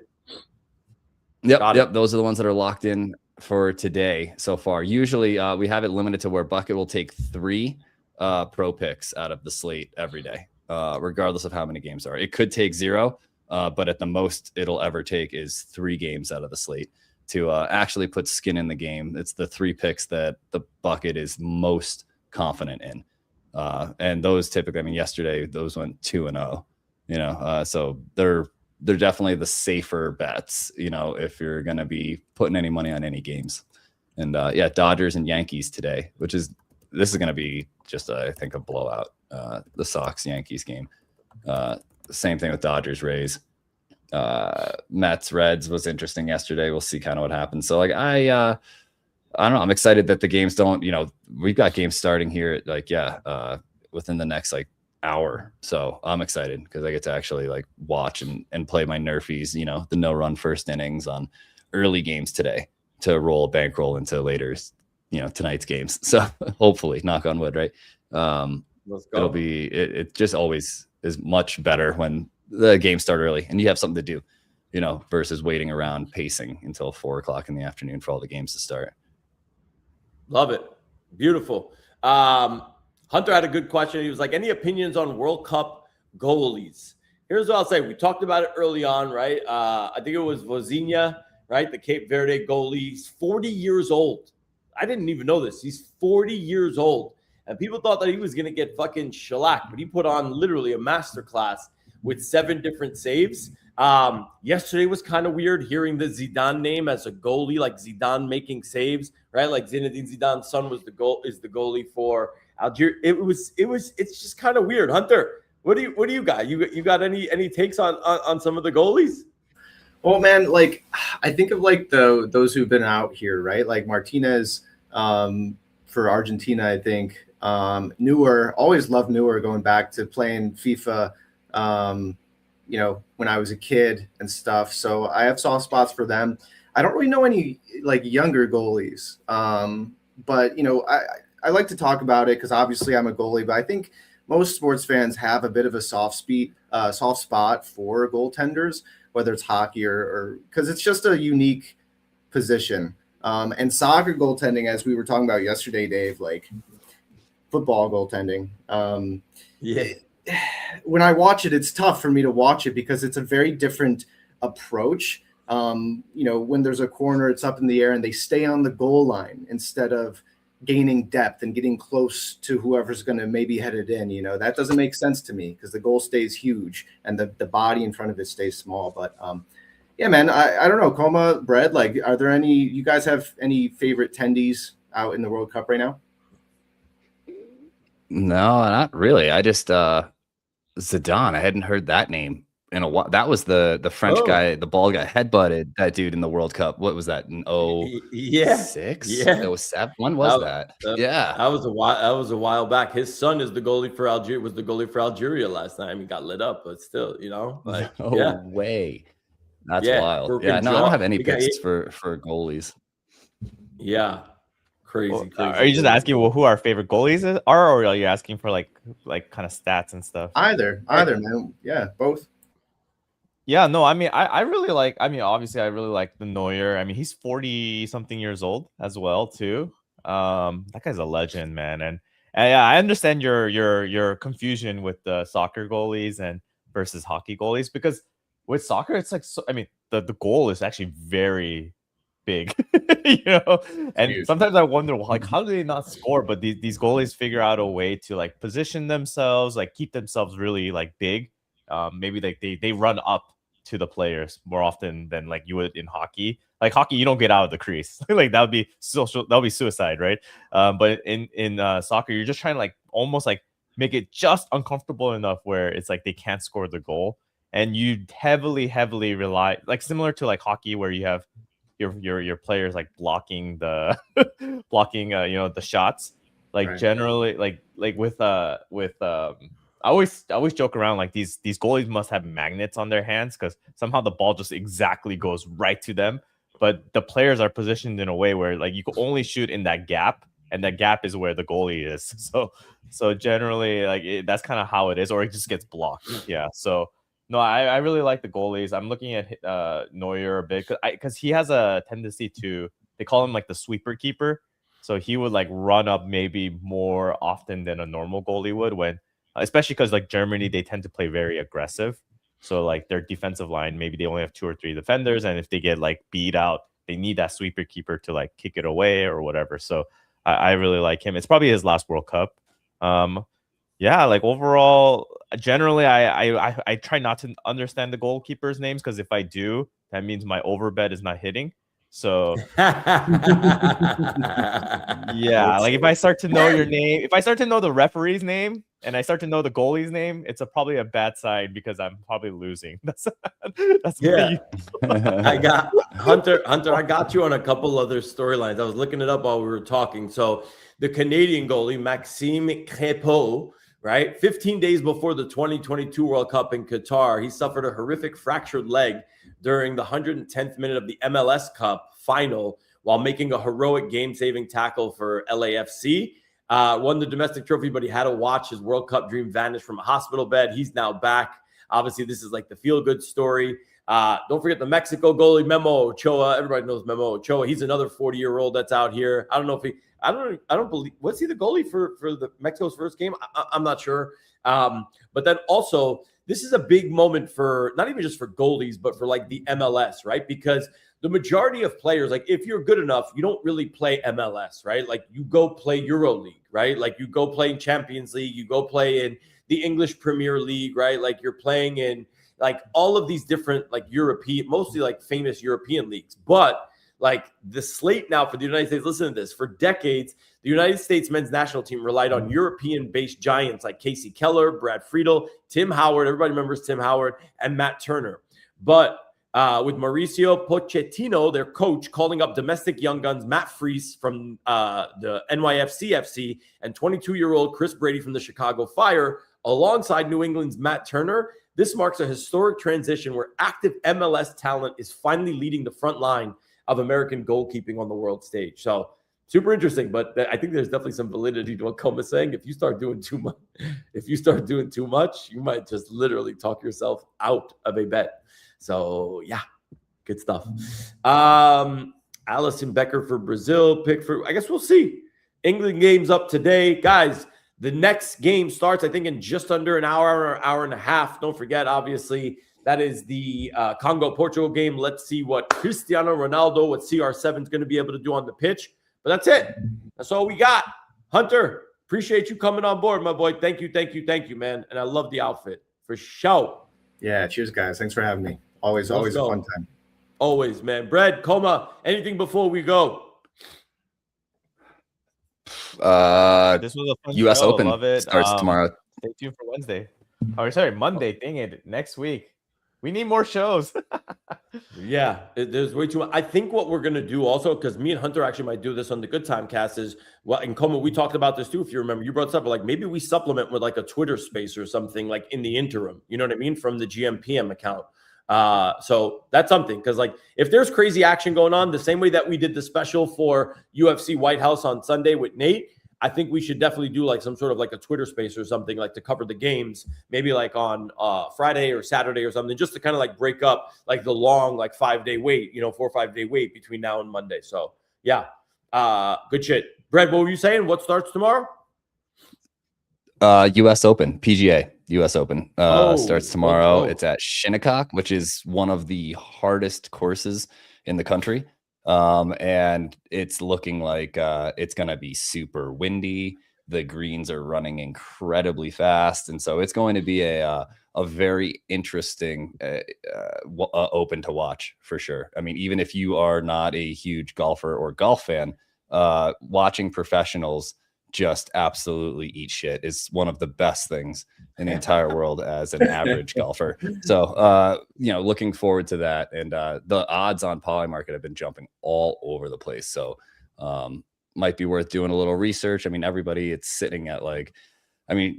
Yep. Those are the ones that are locked in for today so far. Usually we have it limited to where Bucket will take 3 pro picks out of the slate every day, regardless of how many games are. It could take 0, but at the most it'll ever take is 3 games out of the slate to actually put skin in the game. It's the 3 picks that the bucket is most confident in. And those typically, I mean, yesterday those went 2-0, so they're definitely the safer bets, if you're going to be putting any money on any games. And Dodgers and Yankees today, this is going to be just, I think, a blowout. The Sox Yankees game. Same thing with Dodgers Rays. Mets Reds was interesting yesterday. We'll see kind of what happens. So like I don't know. I'm excited that the games don't, we've got games starting here at within the next hour. So I'm excited because I get to actually watch and play my Nerfies, the no run first innings on early games today to roll a bankroll into later, tonight's games. So hopefully, knock on wood, right? Let's go. It'll be, it just always is much better when the games start early and you have something to do, versus waiting around pacing until 4:00 in the afternoon for all the games to start. Love it. Beautiful. Hunter had a good question. He was like, any opinions on World Cup goalies? Here's what I'll say. We talked about it early on, right? I think it was Vozinha, right? The Cape Verde goalie. He's 40 years old. I didn't even know this. He's 40 years old. And people thought that he was going to get fucking shellacked, but he put on literally a masterclass with 7 different saves. Yesterday was kind of weird hearing the Zidane name as a goalie, like Zidane making saves, right? Like Zinedine Zidane's son is the goalie for Algeria. It's just kind of weird. Hunter, what do you got? You got any takes on some of the goalies? Well, man, I think of those who've been out here, right? Like Martinez for Argentina, I think. Neuer, always loved Neuer going back to playing FIFA, when I was a kid and stuff. So I have soft spots for them. I don't really know any younger goalies. But I like to talk about it because obviously I'm a goalie, but I think most sports fans have a bit of a soft spot for goaltenders, whether it's hockey or because it's just a unique position. And soccer goaltending, as we were talking about yesterday, Dave, football goaltending. When I watch it, it's tough for me to watch it because it's a very different approach. When there's a corner, it's up in the air and they stay on the goal line instead of gaining depth and getting close to whoever's going to maybe head it in. That doesn't make sense to me because the goal stays huge and the body in front of it stays small. But yeah, man, I don't know. Coma, Brad, are you guys have any favorite tendies out in the World Cup right now? No, not really. I just Zidane. I hadn't heard that name in a while. That was the French guy, the bald guy, headbutted that dude in the World Cup. What was that? In 06? Yeah. 07? When was that? Yeah. That was a while back. His son is the goalie for Algeria. Was the goalie for Algeria last time. He got lit up, but still, No way. That's wild. Yeah, no, I don't have any picks for goalies. Yeah. Crazy. Are you just asking who our favorite goalies are, or are you asking for like kind of stats and stuff? Either, man. Yeah, both. Yeah, no, I mean, I really like. I mean, obviously, I really like the Neuer. I mean, he's 40-something years old as well, too. That guy's a legend, man. And yeah, I understand your confusion with the soccer goalies and versus hockey goalies because with soccer, it's the goal is actually very big, and huge. Sometimes I wonder how do they not score, but these goalies figure out a way to position themselves, keep themselves really big. Maybe they run up to the players more often than you would in hockey. Hockey, you don't get out of the crease. That would be suicide, right? But in soccer, you're just trying to almost make it just uncomfortable enough where it's they can't score the goal, and you heavily rely similar to hockey where you have your players blocking the the shots right. Generally with I always joke around these goalies must have magnets on their hands because somehow the ball just exactly goes right to them, but the players are positioned in a way where you can only shoot in that gap, and that gap is where the goalie is. So generally that's kind of how it is, or it just gets blocked. Yeah, so no, I really like the goalies. I'm looking at Neuer a bit because he has a tendency to, they call him the sweeper keeper. So he would run up maybe more often than a normal goalie would, when especially because Germany, they tend to play very aggressive. So like their defensive line, maybe they only have 2 or 3 defenders, and if they get like beat out, they need that sweeper keeper to like kick it away or whatever. So I really like him. It's probably his last World Cup. Yeah, like overall, generally, I try not to understand the goalkeepers' names, because if I do, that means my overbet is not hitting. So yeah, like if I start to know your name, if I start to know the referee's name and I start to know the goalie's name, it's probably a bad side because I'm probably losing. That's yeah. I got Hunter. I got you on a couple other storylines. I was looking it up while we were talking. So the Canadian goalie Maxime Crépeau, right? 15 days before the 2022 World Cup in Qatar, he suffered a horrific fractured leg during the 110th minute of the MLS Cup final while making a heroic game-saving tackle for LAFC. Won the domestic trophy, but he had to watch his World Cup dream vanish from a hospital bed. He's now back. Obviously, this is like the feel-good story. Don't forget the Mexico goalie, Memo Ochoa. Everybody knows Memo Ochoa. He's another 40-year-old that's out here. I don't know if he – I don't believe – was he the goalie for the Mexico's first game? I'm not sure. But then also – this is a big moment for not even just for goalies, but for like the MLS, right? Because the majority of players, like if you're good enough, you don't really play MLS, right? Like you go play EuroLeague, right? Like you go play in Champions League, you go play in the English Premier League, right? Like you're playing in like all of these different like European, mostly like famous European leagues. But like the slate now for the United States, listen to this, for decades, the United States men's national team relied on European-based giants like Casey Keller, Brad Friedel, Tim Howard, everybody remembers Tim Howard, and Matt Turner. But with Mauricio Pochettino, their coach, calling up domestic young guns Matt Freese from the NYFC FC and 22-year-old Chris Brady from the Chicago Fire, alongside New England's Matt Turner, this marks a historic transition where active MLS talent is finally leading the front line of American goalkeeping on the world stage. So super interesting, but I think there's definitely some validity to what Coma's saying. If you start doing too much, you might just literally talk yourself out of a bet. So yeah, good stuff. Allison Becker for Brazil, Pickford. I guess we'll see. England game's up today, guys. The next game starts, I think, in just under an hour or hour and a half. Don't forget, obviously, that is the Congo-Portugal game. Let's see what Cristiano Ronaldo, what CR7 is going to be able to do on the pitch. But that's it. That's all we got. Hunter, appreciate you coming on board, my boy. Thank you, man. And I love the outfit for sure. Yeah, cheers, guys. Thanks for having me. Always a fun time. Always, man. Brad, Coma, anything before we go? This was a fun US show. Open Love it. starts tomorrow. Stay tuned for Wednesday. Oh, sorry, Monday. Dang it. Next week. We need more shows. Yeah, there's way too much. I think what we're going to do also, because me and Hunter actually might do this on the Good Time Cast, is, well, and Coma, we talked about this too, if you remember. You brought this up, like maybe we supplement with like a Twitter space or something like in the interim, you know what I mean, from the gmPM account. So that's something, because like if there's crazy action going on, the same way that we did the special for UFC White House on Sunday with Nate, I think we should definitely do like some sort of like a Twitter space or something like to cover the games, maybe like on Friday or Saturday or something, just to kind of like break up like the long, like 5-day wait, 4 or 5 day wait between now and Monday. So yeah, good shit. Brad, what were you saying? What starts tomorrow? US Open, PGA US Open starts tomorrow. It's at Shinnecock, which is one of the hardest courses in the country. And it's looking like it's going to be super windy. The greens are running incredibly fast. And so it's going to be a very interesting Open to watch for sure. I mean, even if you are not a huge golfer or golf fan, watching professionals just absolutely eat shit is one of the best things in the entire world as an average golfer. So, looking forward to that. And the odds on Polymarket have been jumping all over the place. So might be worth doing a little research. I mean, everybody, it's sitting at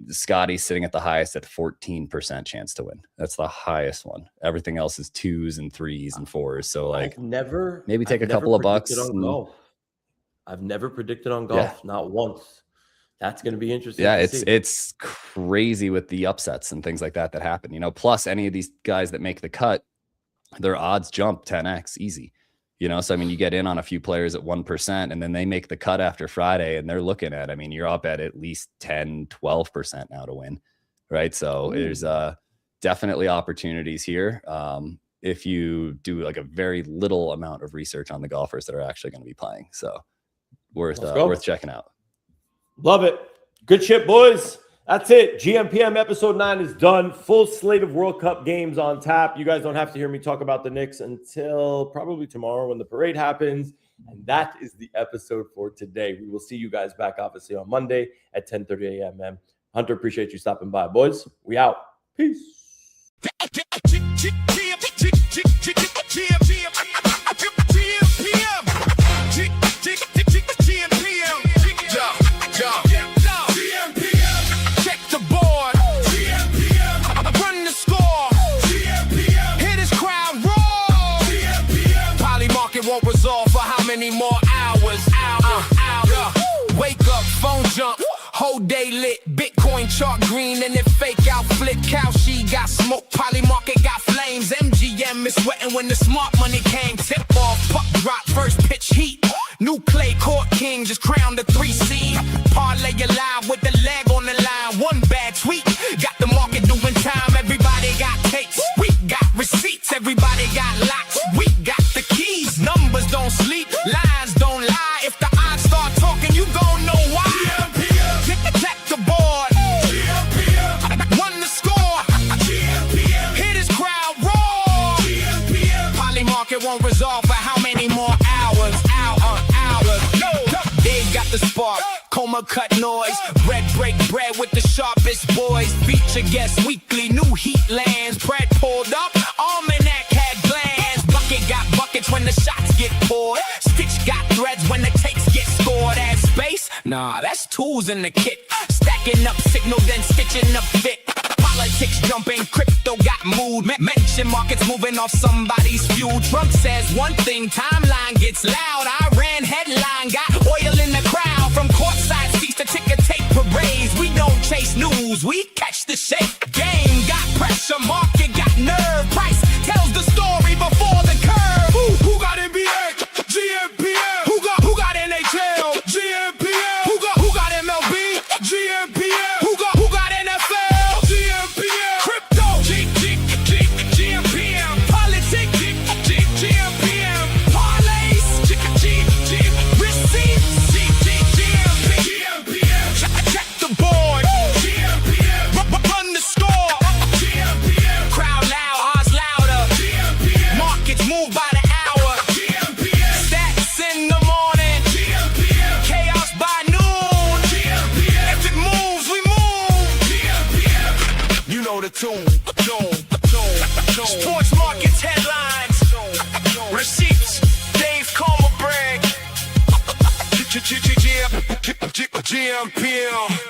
Scotty's sitting at the highest at 14% chance to win. That's the highest one. Everything else is 2s and 3s and 4s. So maybe take a couple of bucks. I've never predicted on golf, not once. That's going to be interesting. Yeah, it's crazy with the upsets and things like that happen. Plus any of these guys that make the cut, their odds jump 10x easy. So I mean, you get in on a few players at 1%, and then they make the cut after Friday, and they're looking at, I mean, you're up at least 10, 12% now to win, right? So there's definitely opportunities here. If you do like a very little amount of research on the golfers that are actually going to be playing. So worth checking out. Love it. Good shit, boys. That's it. gmPM episode 9 is done. Full slate of World Cup games on tap. You guys don't have to hear me talk about the Knicks until probably tomorrow when the parade happens. And that is the episode for today. We will see you guys back, obviously, on Monday at 10:30 a.m., man. Hunter, appreciate you stopping by. Boys, we out. Peace. Won't resolve for how many more hours? Wake up, phone jump, whole day lit. Bitcoin chart green and it fake out flip. Cow she got smoke, Poly market got flames. MGM is sweating when the smart money came. Tip off, puck drop, first pitch heat. New clay court king just crowned the 3 seed. Parlay alive with the leg on the line. One bad tweet, got the market doing time. Everybody got tapes, we got receipts. Everybody got locks, we got the keys. Numbers don't sleep, lines don't lie. If the odds start talking, you gon' know why. Check the board, won the score. Hit his crowd roar. Poly market won't resolve for how many more hours? They got the spark, coma cut noise. Bread break bread with the sharpest boys. Feature guest weekly, new heat lands. Bread pulled up, almanac had glands. Bucket got buckets when the shots get poured. Stitch got threads when the takes get scored. Add space? Nah, that's tools in the kit. Stacking up signal, then stitching up fit. Politics jumping, crypto got mood. Mention markets moving off somebody's fuel. Trump says one thing, timeline gets loud. Iran headline got oil in the crowd. From courtside seats to ticker tape parades. We don't chase news, we catch the shape. Game got pressure, market got nerve. Price tells the story before the curve. Who got NBA? gmPM. Who got NHL? gmPM. Who got MLB? gmPM. Who got NFL? gmPM. Crypto? gmPM. Politics? gmPM. Parlays? Receipts? gmPM. Check the board. gmPM. Run the score. gmPM. Crowd loud, odds louder. gmPM. Markets move by the hour. gmPM. Stats in the morning. gmPM. Chaos by noon. gmPM. If it moves, we move. gmPM. You know the tune. Sports markets headlines. Receipts. Dave Comer brag. gmPM.